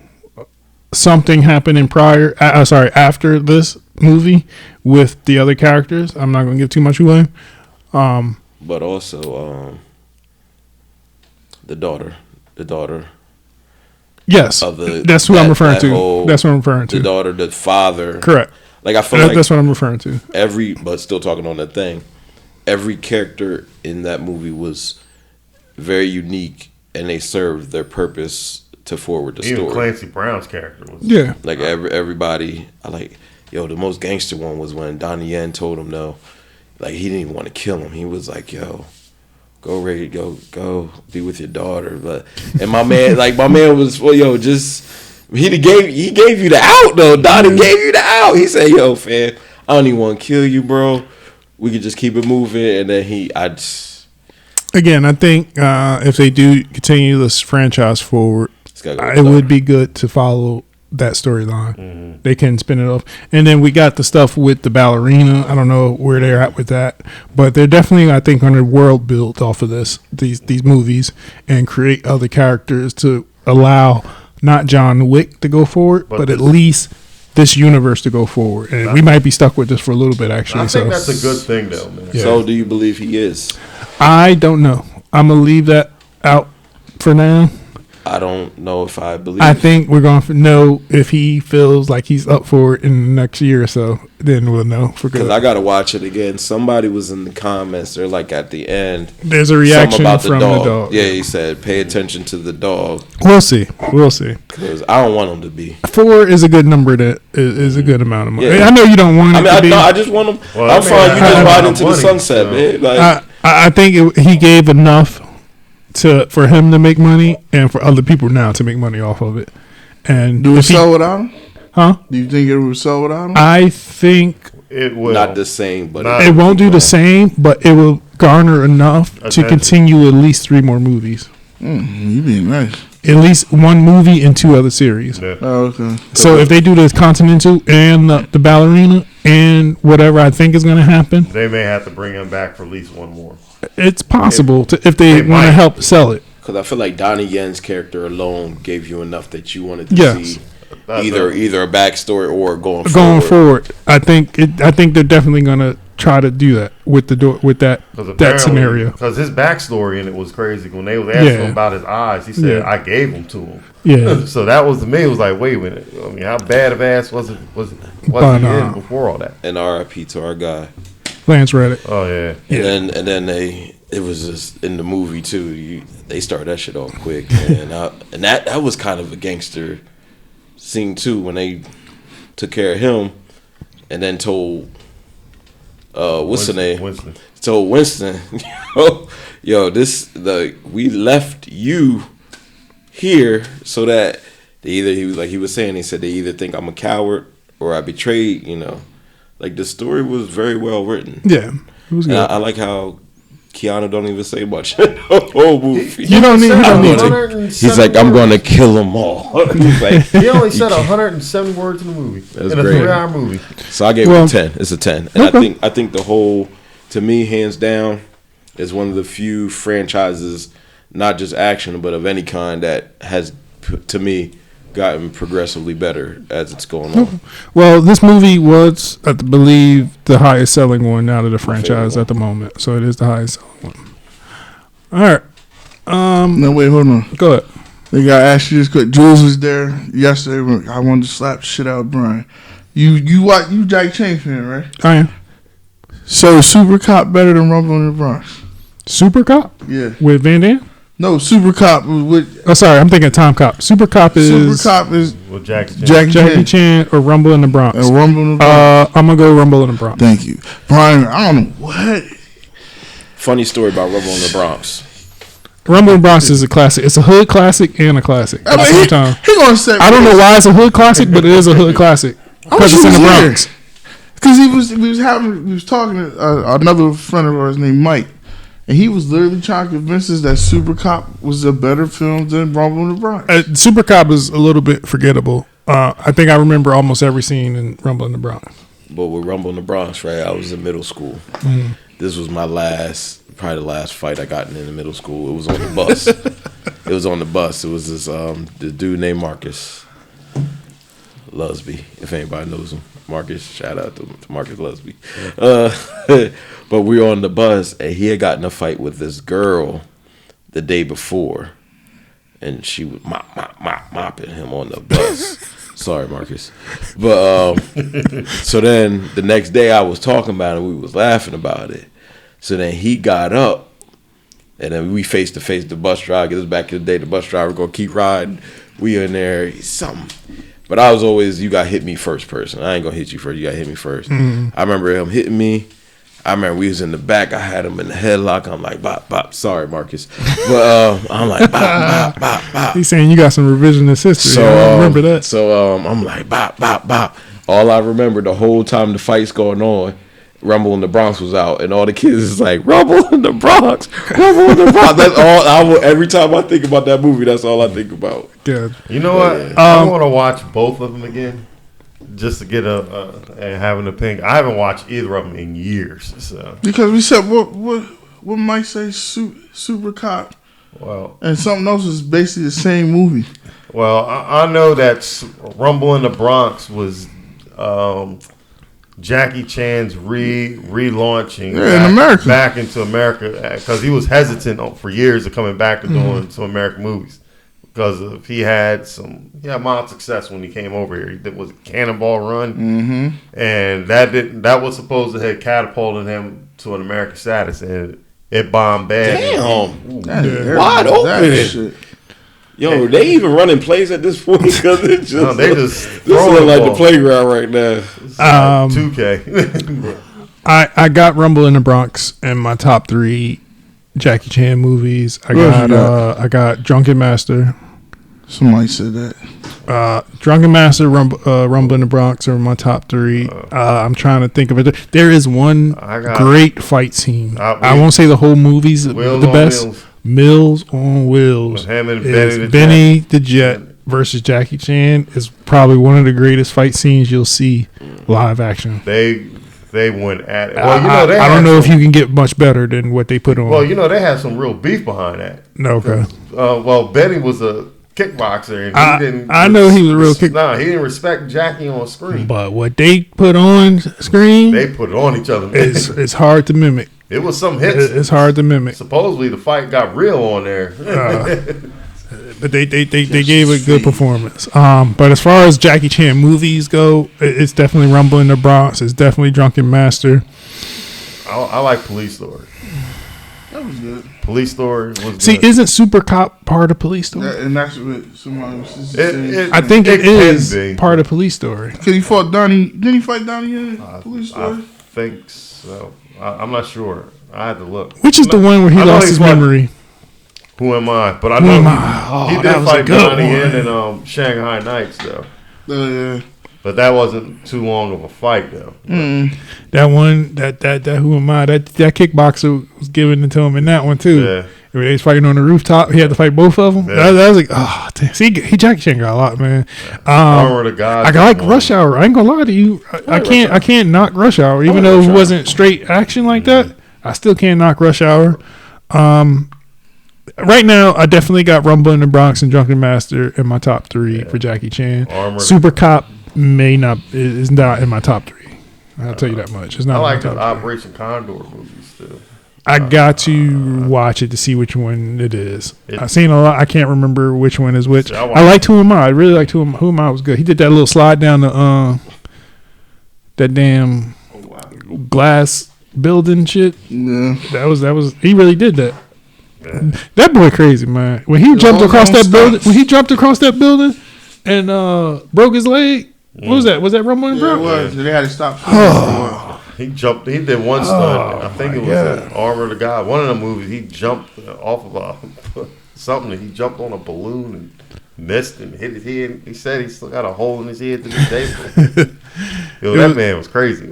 something happening after this movie with the other characters. I'm not going to give too much away. but also the daughter. Yes, that's what I'm referring to. That's what I'm referring to. The daughter, the father. Correct. Like I feel like that's what I'm referring to. But still talking on that thing. Every character in that movie was very unique, and they served their purpose to forward the story. Even Clancy Brown's character was. Yeah. Like everybody, the most gangster one was when Donnie Yen told him no. Like he didn't even want to kill him. He was like, yo, go be with your daughter. And my man was, well, yo, just he gave you the out though. Donnie gave you the out. He said, yo, fam, I don't even want to kill you, bro. We could just keep it moving. And then Again, I think if they do continue this franchise forward, it would be good to follow that storyline. Mm-hmm. They can spin it off. And then we got the stuff with the ballerina. I don't know where they're at with that, but they're definitely, I think, going to world build off of these movies and create other characters to allow not John Wick to go forward, but at least this universe to go forward. And we might be stuck with this for a little bit, actually. I think that's a good thing, though, man. Yeah. So do you believe he is? I don't know. I'm going to leave that out for now. I don't know if I believe. I think we're going to know if he feels like he's up for it in the next year or so. Then we'll know for good. Because I got to watch it again. Somebody was in the comments. They're like at the end. There's a reaction about from the dog. Yeah, he said, "Pay attention to the dog." We'll see. Because I don't want him to be. 4 is a good number. That is a good amount of money. Yeah. I know you don't want it to be. I just want him. Well, I'm fine. You just ride into the sunset, man. Like, I think he gave enough for him to make money and for other people now to make money off of it. And do it sell without him? Huh? Do you think it will sell without him? I think it will. Not the same, but it won't do the same, but it will garner enough to continue at least 3 more movies. You being nice. At least 1 movie and 2 other series. Yeah. Oh, okay. So if they do the Continental and the ballerina and whatever I think is going to happen, they may have to bring him back for at least 1 more. It's possible if they want to help sell it. Because I feel like Donnie Yen's character alone gave you enough that you wanted to see either a backstory or going forward. I think they're definitely going to try to do that with that scenario. Because his backstory in it was crazy. When they was asking him about his eyes, he said, "I gave them to him." Yeah. So that was to me. It was like, wait a minute. I mean, how bad of ass was he in before all that? And R.I.P. to our guy. Lance Reddick. Oh yeah. And then it was just in the movie too. They started that shit off quick, and that was kind of a gangster scene too when they took care of him, and then told what's the name? Winston. Told Winston, we left you here so that he was saying he said they either think I'm a coward or I betrayed, Like the story was very well written. Yeah, it was good. I like how Keanu don't even say much in the whole movie. You don't need to. He's like, I'm going to kill them all. He's like, he only said 107 words in the movie. That's in a great. 3-hour movie. So I gave it a 10. It's a 10. And I think the whole, to me, hands down, is one of the few franchises, not just action, but of any kind, that has, to me, gotten progressively better as it's going on. Well, this movie was, I believe, the highest selling one out of the franchise at the moment. So it is the highest selling one. All right. No, wait, hold on. Go ahead. They got to ask you this quick. Jules was there yesterday. I wanted to slap the shit out of Brian. You Jack Chain fan, right? I am. So Super Cop better than Rumble in the Bronx? Super Cop? Yeah. With Van Damme? No, Super Cop was with. Oh, sorry, I'm thinking Tom Cop. Super Cop is with Jackie Chan or Rumble in the Bronx. And Rumble in the Bronx. I'm gonna go Rumble in the Bronx. Thank you, Brian. I don't know what. Funny story about Rumble in the Bronx. Rumble in the Bronx is a classic. It's a hood classic and a classic at the same time. He gonna say. I don't know why it's a hood classic, but it is a hood classic. Because it's in the Bronx. Because he was talking to another friend of ours named Mike, and he was literally trying to convince us that Super Cop was a better film than Rumble in the Bronx. Super Cop is a little bit forgettable. I think I remember almost every scene in Rumble in the Bronx. But with Rumble in the Bronx, right, I was in middle school. Mm-hmm. This was my probably the last fight I got in the middle school. It was on the bus. It was on the bus. It was this the dude named Marcus Lusby, if anybody knows him. Marcus, shout out to Marcus Lusby. But we were on the bus, and he had gotten a fight with this girl the day before, and she was mopping him on the bus. Sorry, Marcus. But so then the next day I was talking about it, we was laughing about it. So then he got up, and then we face to face the bus driver. This was back in the day, the bus driver gonna keep riding. We in there, something. But I was always, you got hit me first person. I ain't gonna hit you first. You got hit me first. Mm-hmm. I remember him hitting me. I remember we was in the back. I had him in the headlock. I'm like, bop, bop. Sorry, Marcus. But I'm like, bop, bop, bop, bop. He's saying you got some revisionist history. So, I remember that. So I'm like, bop, bop, bop. All I remember the whole time the fight's going on, Rumble in the Bronx was out, and all the kids is like, Rumble in the Bronx, Rumble in the Bronx. That's all every time I think about that movie, that's all I think about. Good. You know what? I want to watch both of them again, just to get and have an opinion. I haven't watched either of them in years. So because we said what Mike say, Super Cop, well, and something else is basically the same movie. Well, I know that Rumble in the Bronx was Jackie Chan's relaunching back into America, because he was hesitant for years of coming back to doing some American movies, because he had mild success when he came over here. He did was Cannonball Run, and that was supposed to have catapulted him to an American status, and it bombed bad. Damn, wide open. Yo, they even running plays at this point because it just this is like the playground right now. 2K. I got Rumble in the Bronx in my top 3 Jackie Chan movies. I got Drunken Master. Somebody said that. Drunken Master, Rumble in the Bronx are my top 3. I'm trying to think of it. There is one great fight scene. I won't say the whole movie's the best. Mills on Wheels. Him and Benny the Jet versus Jackie Chan is probably one of the greatest fight scenes you'll see live action. They went at it. Well, I don't know if you can get much better than what they put on. Well, they had some real beef behind that. Okay. Benny was a kickboxer, and he didn't. I know he was a real kickboxer. No, he didn't respect Jackie on screen. But what they put on screen, they put it on each other. It's hard to mimic. It was some hits. It's hard to mimic. Supposedly the fight got real on there. But they gave a good performance. But as far as Jackie Chan movies go, it's definitely Rumble in the Bronx. It's definitely Drunken Master. I like Police Story. That was good. Police Story was good. See, isn't Super Cop part of Police Story? And that's what somebody was saying. I think it is part of Police Story. Because he fought Donnie. Didn't he fight Donnie in Police Story? I think so. I'm not sure. I had to look. Which is the one where he lost his memory? Who am I? But I know he did fight Donnie in Shanghai Nights, though. Yeah. But that wasn't too long of a fight, though. That one, that who am I? That kickboxer was giving it to him in that one too. Yeah. When they was fighting on the rooftop, he had to fight both of them. Yeah. That was like, oh, damn. See, Jackie Chan got a lot, man. Armor of God. I like Rush Hour. I ain't gonna lie to you. I can't knock Rush Hour, even though it wasn't straight action like that. I still can't knock Rush Hour. Right now, I definitely got Rumble in the Bronx and Drunken Master in my top 3 for Jackie Chan. Super Cop is not in my top 3. I'll tell you that much. It's not. I like the Operation Condor movies too. I got to watch it to see which one it is. I've seen a lot. I can't remember which one is which. I liked Who Am I. I really liked Who Am I. Was good. He did that little slide down the that damn glass building shit. Yeah, that was. He really did that. Yeah. That boy crazy, man. When he jumped across that building, and broke his leg. What was that? Was that Rumble in the Bronx? It was. They had to stop. He jumped. He did one stunt. I think it was Armor of God. One of the movies. He jumped off of something. He jumped on a balloon and missed and hit his head. He said he still got a hole in his head to this day. Yo, that man was crazy.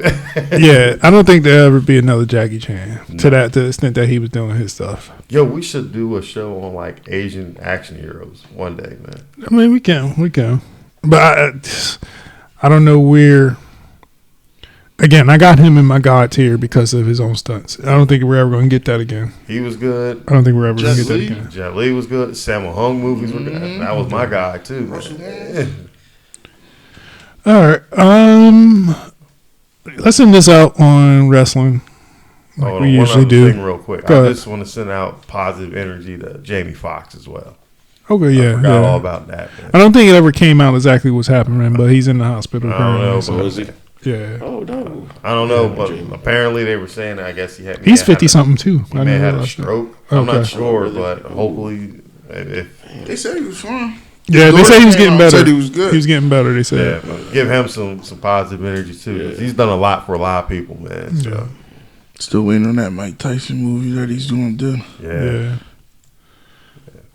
Yeah, I don't think there'll ever be another Jackie Chan to the extent that he was doing his stuff. Yo, we should do a show on like Asian action heroes one day, man. I mean, we can, but I don't know where. Again, I got him in my God tier because of his own stunts. I don't think we're ever going to get that again. He was good. I don't think we're ever going to get that again. Jet Li was good. Sammo Hung movies were good. That was my guy too, man. All right. Let's end this out on wrestling. Like we usually do. Thing real quick. I just want to send out positive energy to Jamie Foxx as well. Okay, yeah. I forgot all about that, man. I don't think it ever came out exactly what's happening, but he's in the hospital. I don't know. So is he? Yeah. Oh no. I don't know, but apparently they were saying that I guess he's 50-something too. He may have had a stroke. I'm not sure, but hopefully, if they said he was fine. Yeah, they said he was getting better. Said he was good. He was getting better. They said. Yeah, but give him some positive energy too. He's done a lot for a lot of people, man. So. Yeah. Still waiting on that Mike Tyson movie that he's doing. Yeah.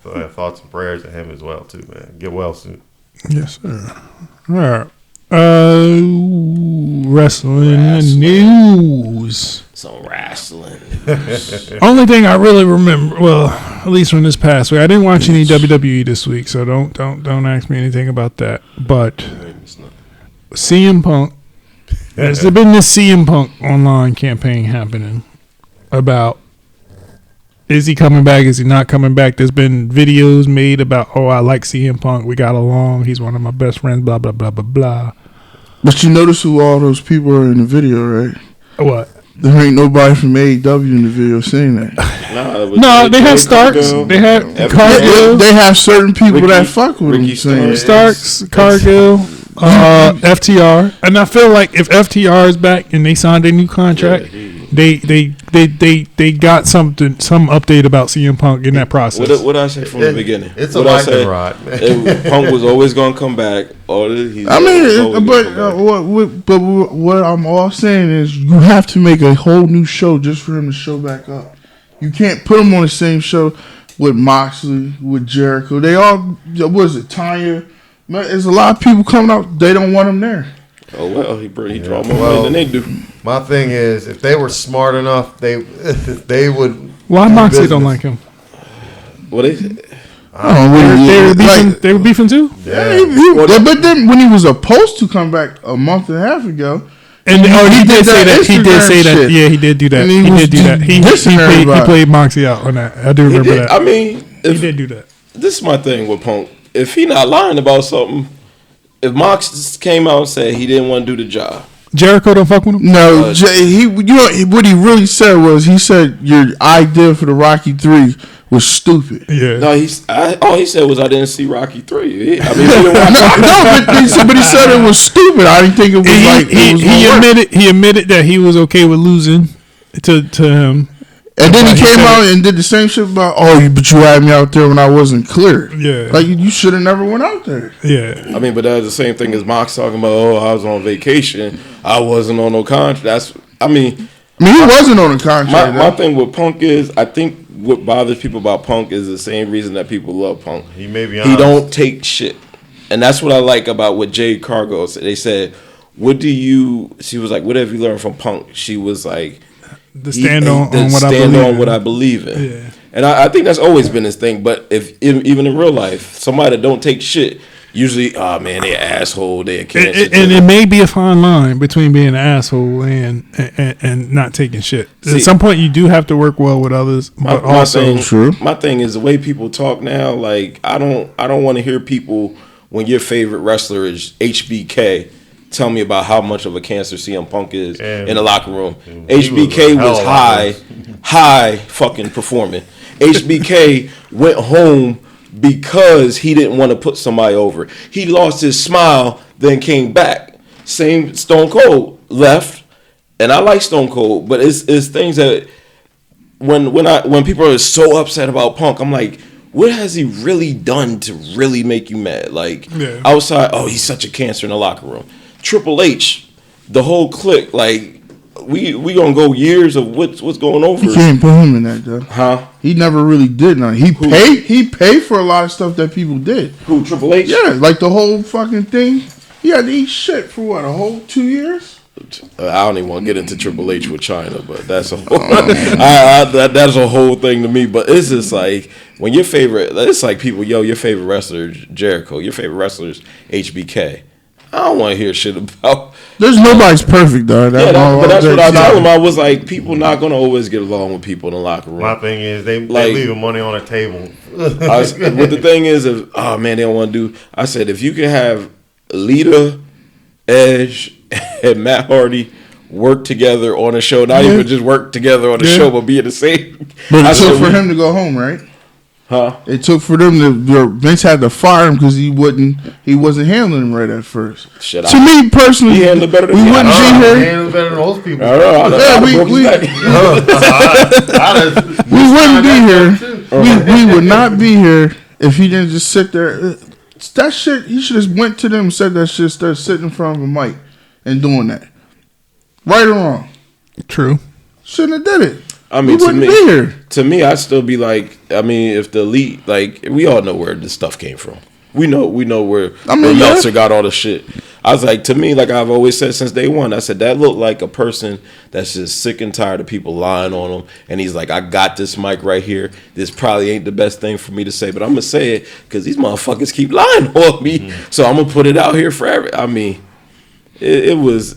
So thoughts and prayers to him as well too, man. Get well soon. Yes, sir. All right. Wrestling news. Some wrestling. Only thing I really remember, well, at least from this past week, I didn't watch any WWE this week, so don't ask me anything about that. But CM Punk, there's been this CM Punk online campaign happening about is he coming back? Is he not coming back? There's been videos made about, oh, I like CM Punk. We got along. He's one of my best friends. Blah blah blah blah blah. But you notice who all those people are in the video, right? What? There ain't nobody from AEW in the video saying that. No, they have Starks. They have Cargill. They have certain people that fuck with him saying Starks, Cargill, FTR. And I feel like if FTR is back and they signed a new contract, they got some update about CM Punk in that process. What I say from the beginning? It's a lightning rod. Punk was always going to come back. What I'm all saying is you have to make a whole new show just for him to show back up. You can't put him on the same show with Moxley, with Jericho. They all, what is it, Tanya? There's a lot of people coming out. They don't want him there. Oh, well, he draw more money than they do. My thing is, if they were smart enough, they would. Why Moxley don't like him? Well, they were beefing too? Yeah. But then when he was supposed to come back a month and a half ago, and he did say that. Yeah, he did do that. He did do that. He played Moxley out on that. I do remember that. I mean, he did do that. This is my thing with Punk. If he not lying about something, if Mox came out and said he didn't want to do the job, Jericho don't fuck with him. No, what he really said was he said your idea for the Rocky 3 was stupid. Yeah. No, all he said was I didn't see Rocky 3. I mean, but he said it was stupid. I didn't think it was he admitted that he was okay with losing to him. And then he came out and did the same shit about, but you had me out there when I wasn't clear. Yeah. Like, you should have never went out there. Yeah. I mean, but that's the same thing as Mox talking about, I was on vacation. I wasn't on no contract. He wasn't on a contract. My thing with Punk is, I think what bothers people about Punk is the same reason that people love Punk. He may be honest. He don't take shit. And that's what I like about what Jade Cargill said. They said, she was like, what have you learned from Punk? She was like, what I believe in. Yeah. And I think that's always been his thing. But even in real life, somebody that don't take shit, usually, they an asshole, they a cancer. And it may be a fine line between being an asshole and not taking shit. At some point, you do have to work well with others. But my thing is the way people talk now. Like I don't want to hear people when your favorite wrestler is HBK. Tell me about how much of a cancer CM Punk is in the locker room. HBK was high fucking performing. HBK went home because he didn't want to put somebody over. He lost his smile, then came back. Same Stone Cold left, and I like Stone Cold, but it's things that when people are so upset about Punk, I'm like, what has he really done to really make you mad? Like outside, he's such a cancer in the locker room. Triple H, the whole clique, like we gonna go years of what's going over. You can't put him in that though. Huh? He never really did nothing. He paid for a lot of stuff that people did. Who, Triple H? Yeah, like the whole fucking thing. He had to eat shit for what, a whole 2 years? I don't even want to get into Triple H with China, but that's a whole, that's a whole thing to me. But it's just like when your favorite, it's like people, your favorite wrestler is Jericho, your favorite wrestler is HBK. I don't want to hear shit about. There's nobody's perfect though. But that's what I told him. I was like, people not gonna always get along with people in the locker room. My thing is they leaving money on the table. But the thing is, they don't want to do. I said if you can have Lita, Edge, and Matt Hardy work together on a show, not even just work together on a show, but be in the same. But it took for him to go home, right? Huh? It took for them to. Vince had to fire him because he wasn't handling him right at first. Shit, to me personally, he handled better than we wouldn't be here. He handled better than most people. We wouldn't be here. We would not be here if he didn't just sit there. That shit, he should have went to them and said that shit. Started sitting in front of a mic and doing that. Right or wrong? True. Shouldn't have did it. I mean, to me, I'd still be like, I mean, if the elite, like, we all know where this stuff came from. We know where Meltzer got all the shit. I was like, to me, like I've always said since day one, I said that looked like a person that's just sick and tired of people lying on him. And he's like, I got this mic right here. This probably ain't the best thing for me to say, but I'm gonna say it because these motherfuckers keep lying on me. So I'm gonna put it out here forever. I mean, it was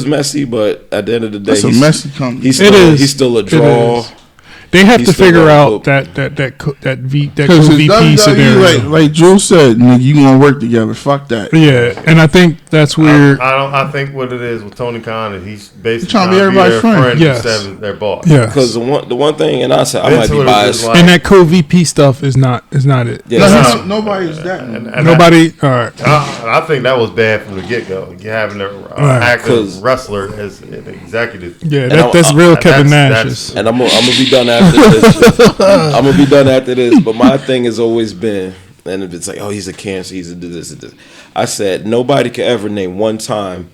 messy, but at the end of the day, it's a messy company. He's still a draw. They have to figure out that VP scenario. Like Jules said, nigga, you gonna work together. Fuck that. Yeah, and I think that's where I think what it is with Tony Khan is he's basically trying to be everybody's friend. Yes. instead of their boss. Yeah, because the one thing, and I said I might be biased, like, and that co-VP stuff is not it. Yeah, nobody's that. And nobody. All right. I think that was bad from the get go. Having an active wrestler as an executive. Yeah, that's real Kevin Nash. And I'm gonna be done after this. I'm gonna be done after this. But my thing has always been, and if it's like, oh, he's a cancer, he's a this. I said nobody could ever name one time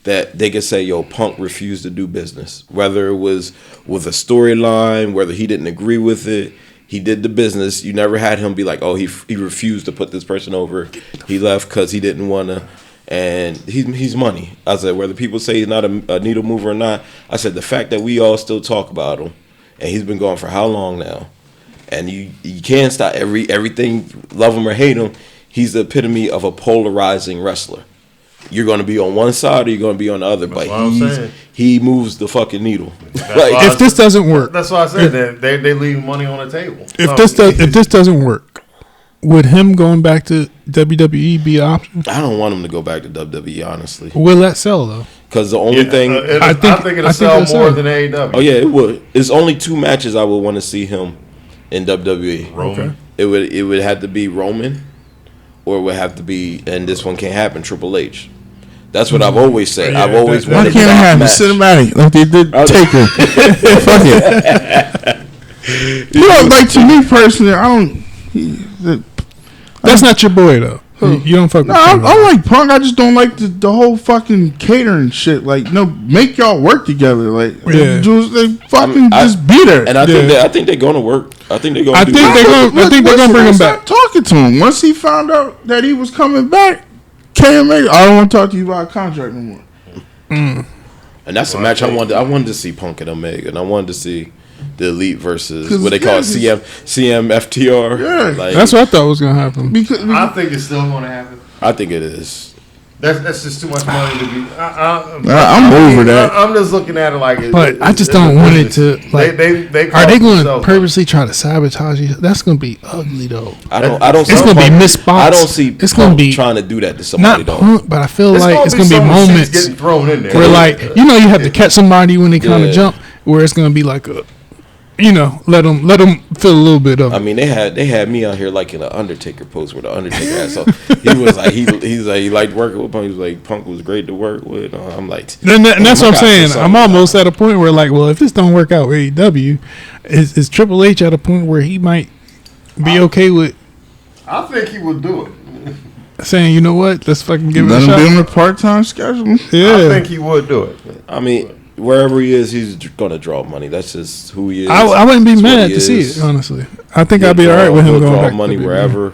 that they could say, yo, Punk refused to do business. Whether it was with a storyline, whether he didn't agree with it, he did the business. You never had him be like, oh, he refused to put this person over. He left because he didn't want to. And he's money. I said, whether people say he's not a needle mover or not, I said the fact that we all still talk about him, and he's been gone for how long now? And you can't stop everything, love him or hate him. He's the epitome of a polarizing wrestler. You're going to be on one side or you're going to be on the other. That's but he moves the fucking needle. If this doesn't work, that's why I said they leave money on the table. If this doesn't work, would him going back to WWE be an option? I don't want him to go back to WWE, honestly. Will that sell though? Because the only thing I think it'll sell more than AEW. Oh yeah, it would. It's only 2 matches I would want to see him in WWE. Roman. Okay. It would have to be Roman, or it would have to be, and this one can't happen, Triple H. That's what I've always said. Yeah, I've always why wanted can't it happen? Cinematic, like they did Taker. Fuck it. You know, like to me personally, I don't. That's not your boy though. You don't fuck with Punk. I like Punk. I just don't like the whole fucking catering shit. Like, no, make y'all work together. Like, they fucking just be there. And I think they're gonna work. I think they're gonna. I think they're gonna bring him back. Talking to him once he found out that he was coming back. KMA, I don't want to talk to you about a contract no more. And that's a match I wanted to see Punk and Omega, and I wanted to see the Elite versus what they call it, CMFTR. Yeah, like, that's what I thought was gonna happen. Because I think it's still gonna happen. I think it is. That's just too much money to be. I'm over that. I'm just looking at it like. But I just don't want it to. Like, are they going to purposely try to sabotage you? That's going to be ugly though. I don't. It's going to be missed spots. I don't see. It's going to be trying to do that to somebody. Not Punk, but I feel like it's going to be moments getting thrown in there where, like, you know, you have to catch somebody when they kind of jump, where it's going to be like a. You know, let them feel a little bit of it. I mean, they had me out here like in an Undertaker post where the Undertaker had. So he was like, he's like, he liked working with Punk. He was like, Punk was great to work with. I'm like, and that's what I'm saying. I'm almost at a point where, like, well, if this don't work out with AEW, is Triple H at a point where he might be okay with? I think he would do it. Saying, you know what, let's fucking give it a shot. Let him be on a part-time schedule. Yeah, I think he would do it. I mean, wherever he is, he's gonna draw money. That's just who he is. I wouldn't be That's mad what he to see is. it, honestly. I think I'd be all right with him He'll going draw back money to wherever.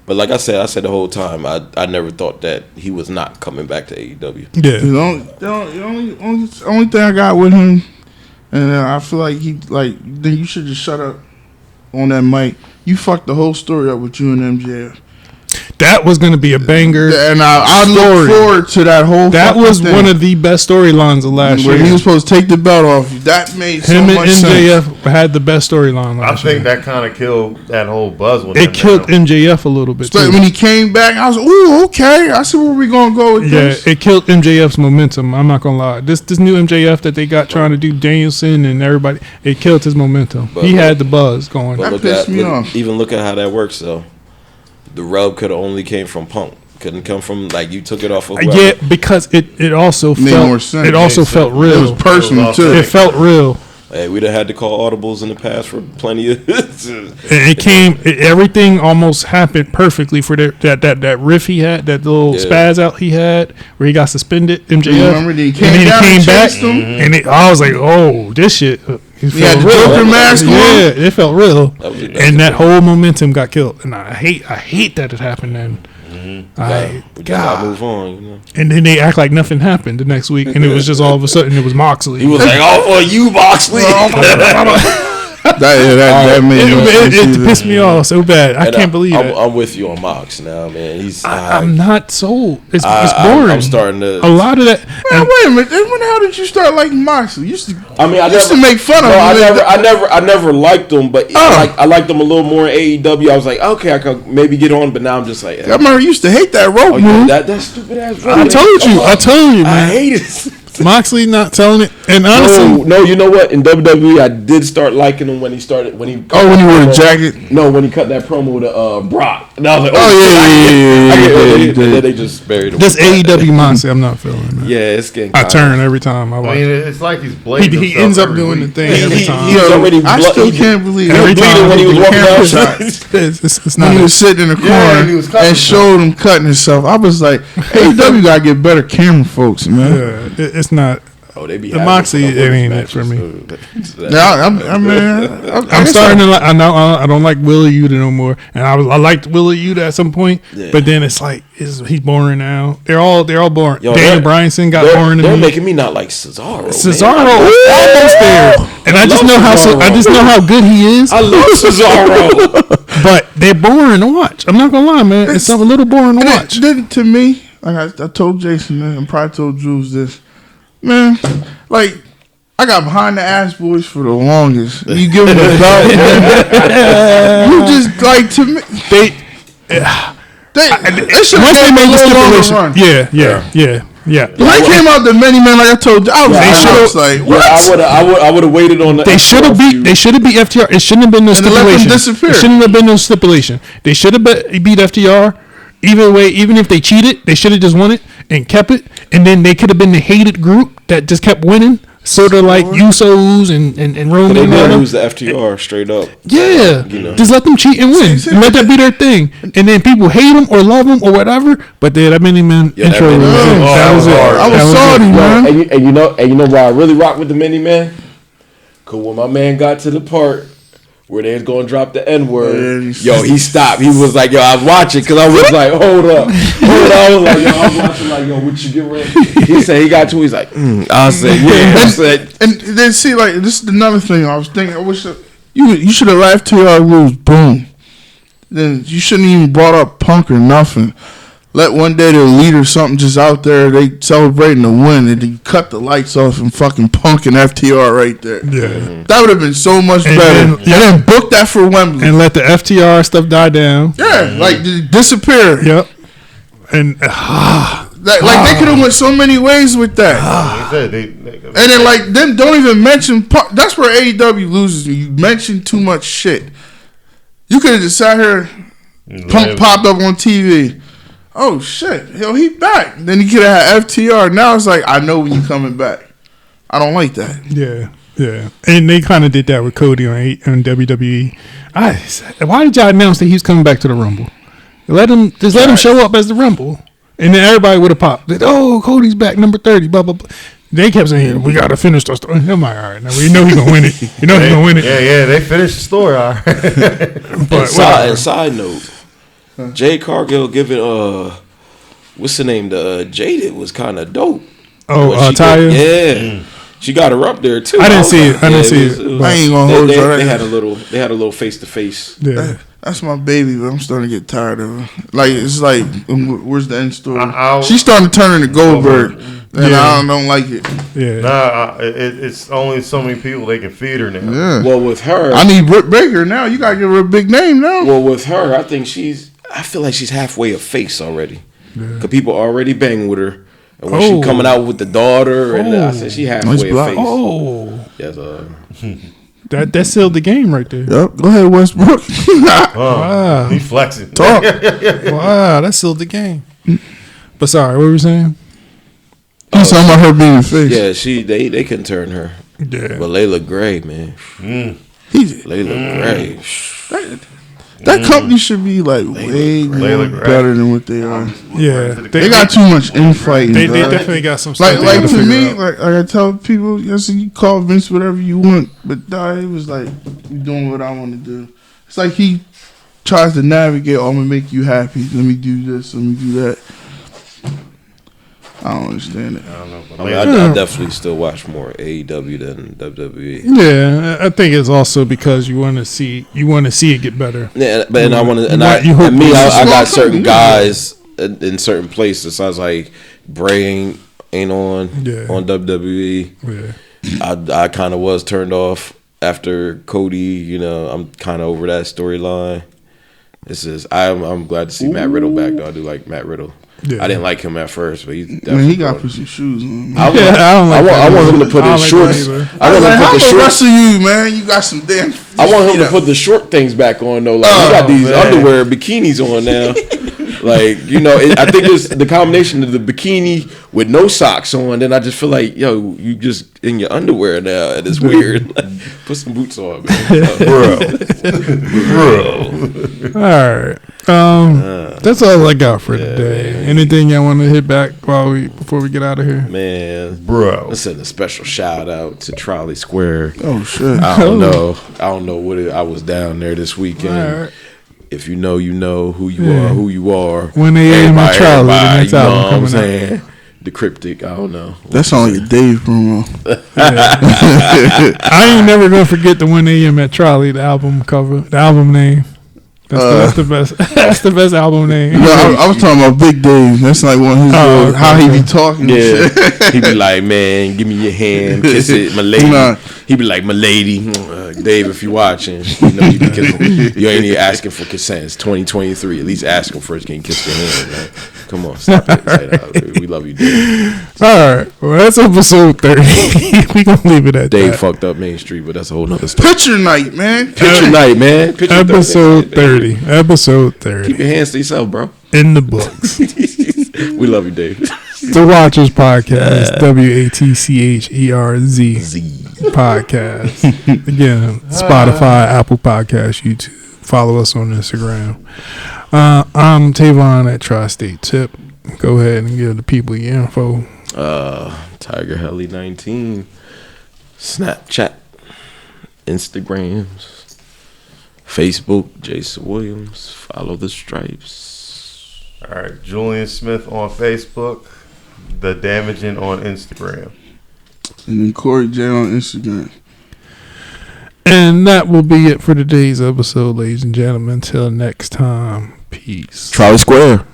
But like I said the whole time, I never thought that he was not coming back to AEW. Yeah. The only thing I got with him, and I feel like then you should just shut up on that mic. You fucked the whole story up with you and MJF. That was going to be a banger. And I look forward to that whole. That was thing. one of the best storylines of last where year. he was supposed to take the belt off. That made him so and much MJF sense. had the best storyline I last year. think that kind of killed that whole buzz with It him killed now. MJF a little bit too. When he came back, I was like, "Ooh, okay. I see where we gonna go with Yeah, this." it killed MJF's momentum. I'm not gonna lie. This new MJF that they got trying to do Danielson and everybody, it killed his momentum. But He had the buzz going. That But pissed me off. Even look at how that works though. The rub could have only came from Punk. Couldn't come from like you took it off of whoever. Yeah, because it also Made felt more sense. it also Made felt sense. real. It was personal too. It felt real. Hey, we'd have had to call audibles in the past for plenty of. It came. Everything almost happened perfectly for that riff he had, that little spaz out he had, where he got suspended. MJF. Remember that he and came then down he and came back, chased him? and I was like, "Oh, this shit." It He had felt the real. Joker mask on. Yeah, it felt real, That was- and that whole momentum got killed. And I hate that it happened then. We gotta move on, you know. And then they act like nothing happened the next week, and it was just all of a sudden it was Moxley. He was like, "Oh, for you, Moxley." That made no sense It either. pissed me off so bad. I And can't believe it. I'm with you on Mox now, man. He's. I'm not sold. It's boring. I'm starting to. A lot of that. Man, and- wait a minute. When the hell did you start liking Moxley? You used to, I mean, I used never to make fun of No, him. I never liked him, but I liked him a little more in AEW. I was like, okay, I could maybe get on, but now I'm just like, I remember you used to hate that rope oh, yeah, move. that stupid ass. I told you, I man. hate it. Moxley not telling it. And honestly, No, you know what? In WWE, I did start liking him when he cut When he that wore the promo- jacket. No, when he cut that promo to Brock. And I was like, Yeah. And then they just buried him. this AEW Moxley, I'm not feeling, man. Yeah, it's getting. I turn every time I I watch. mean, it's like he's blading He himself ends up every doing week. the thing every time. He was already I still can't believe He was Every bleeding time when he was the walking camera out. shot. It's when not. he was sitting in the corner Yeah, and he was cutting and showed him cutting himself. I was like, AEW gotta get better camera folks, man. Yeah, it's not. Oh, they be The having Moxley, some it women's ain't it for matches, me. so I'm starting to like. I don't like Willa Yuta no more, and I liked Willa Yuta at some point, Yeah. but then it's like he's boring now. They're all boring. Yo, Daniel they're- Bryanson got boring to They're me. making me not like Cesaro. Cesaro man. is almost there, and I just love know how Cesaro. good he is. I love Cesaro. But they're boring to watch. I'm not gonna lie, man. It's a little boring to watch. Then to me, like I told Jason, man, and probably told Jules this, man. Like I got behind the ass boys for the longest. You give them the belt, man. You just like to me. They They should once they made the stipulation, run. yeah. When they came out the many man, like I told you, I was like, Yeah, what? I would have waited on the. They should have beat. They should have beat FTR. It shouldn't have been no And they let them stipulation. disappear. It shouldn't have been no stipulation. They should have beat FTR. Either way, even if they cheated, they should have just won it and kept it. And then they could have been the hated group that just kept winning, sort of like Usos and Roman. They and all did them. lose the FTR straight up. Yeah, You know. just let them cheat and win, See, and let that be their thing. And then people hate them or love them or whatever. But that many man Yeah, that intro many was man- it. oh, That was it. hard. I was That salty, it. man. And you know why I really rock with the mini man? Cause when my man got to the part where they was gonna drop the N word, Yeah, he stopped. He was like, "Yo, I was watching," because I was like, "Hold up." I was like, "Yo, I was watching." Like, "Yo, what you get ready?" He said he got to. He's like, I said, "Yeah." I said, And then see, like this is another thing I was thinking. I wish you should have left till y'all lose. Boom. Then you shouldn't even brought up Punk or nothing. Let one day the leader something just out there. They celebrating the win, and then you cut the lights off and fucking Punk and FTR right there. Yeah, That would have been so much And better. then- And then book that for Wembley. and let the FTR stuff die down. Yeah, like disappear. Yep. And Like they could have went so many ways with that. Like I said, they And then don't even mention Punk. That's where AEW loses you. You mention too much shit. You could have just sat here. Punk popped up on TV. Oh shit! Yo, he back. Then he could have had FTR. Now it's like I know when you coming back. I don't like that. yeah, and they kind of did that with Cody on WWE. Why did y'all announce that he's coming back to the Rumble? Let him show up as the Rumble, and then everybody would have popped. Oh, Cody's back, number 30. Blah blah blah. They kept saying, we got to finish the story. I'm like, all right, now we know he's going to win it. You know he's going to win it. Yeah, they finished the story, all right. But side note, Jade Cargill giving, what's the name? The Jaded was kind of dope. Oh, Taya? Yeah. She got her up there, too. I didn't see it. I ain't gonna hold you. They had a little face-to-face. Yeah. That's my baby, but I'm starting to get tired of her. Like, it's like, where's the end story? She's starting to turn into Goldberg, and I don't like it. Yeah. Nah, it's only so many people they can feed her now. Yeah. Well, with her, I need Britt Baker now. You gotta give her a big name now. Well, with her, I feel like she's halfway a face already. Because people already bang with her. And when she coming out with the daughter, and I said she halfway a face. Oh. Yes, That sealed the game right there. Yep. Go ahead, Westbrook. Wow. He flexing. Talk. Wow, that sealed the game. But sorry, what were you saying? He's talking about her being a face. Yeah, they couldn't turn her. Yeah. But Layla Gray, man. Layla Gray. That company should be like way more better than what they are. Yeah. They got too much infighting. They definitely got some stuff. Like to me, like I tell people, yes, you call Vince whatever you want, but it was like, you doing what I want to do. It's like he tries to navigate, I'm going to make you happy. Let me do this, let me do that. I don't understand it. I don't know. I definitely still watch more AEW than WWE. Yeah, I think it's also because you want to see it get better. Yeah, but I want to, I got certain guys in certain places. So I was like, Bray ain't on WWE. Yeah. I kind of was turned off after Cody. You know, I'm kind of over that storyline. I'm glad to see Matt Riddle back though. I do like Matt Riddle. Yeah. I didn't like him at first, but he got to put some shoes on. I want him to put his shorts. I want him to put the shorts. Wrestle you, man. You got some damn. I want him to put the short things back on though. Like he got these underwear bikinis on now. Like, you know, I think it's the combination of the bikini with no socks on. Then I just feel like, yo, you just in your underwear now, and it's weird. Like, put some boots on, man. Bro. All right. That's all I got for today. Man. Anything y'all want to hit back before we get out of here? Man, bro. Let's send a special shout out to Trolley Square. Oh shit. I don't know what I was down there this weekend. All right. If you know who you are. When they aim at Trolley, the next you know album what I'm coming saying? The cryptic, I don't know. That sounds like a Dave promo. I ain't never gonna forget the When They Aim at Trolley, the album cover, the album name. That's the best. That's the best album name. No, I was talking about Big Dave. That's like one of his how he be talking. Yeah, he be like, man, give me your hand, kiss it, my lady. He be like, my lady, Dave. If you watching, you know you ain't even asking for consent. It's 2023. At least ask him first. Can you kiss your hand? Man? Come on, stop it. Say that. We love you, Dave. All right, well that's episode 30. We gonna leave it at Dave that. fucked up Main Street, but that's a whole nother story. Picture night, man. Picture night, man. Episode 30. Episode 30. Keep your hands to yourself, bro. In the books. We love you, Dave. The Watchers Podcast. WATCHERZ Podcast. Again, Spotify, Apple Podcasts, YouTube. Follow us on Instagram. I'm Tavon at Tri-State Tip. Go ahead and give the people your info. Tiger Helly 19. Snapchat. Instagrams. Facebook, Jason Williams. Follow the Stripes. All right, Julian Smith on Facebook. The Damaging on Instagram. And then Corey J on Instagram. And that will be it for today's episode, ladies and gentlemen. Until next time, peace. Trolley Square.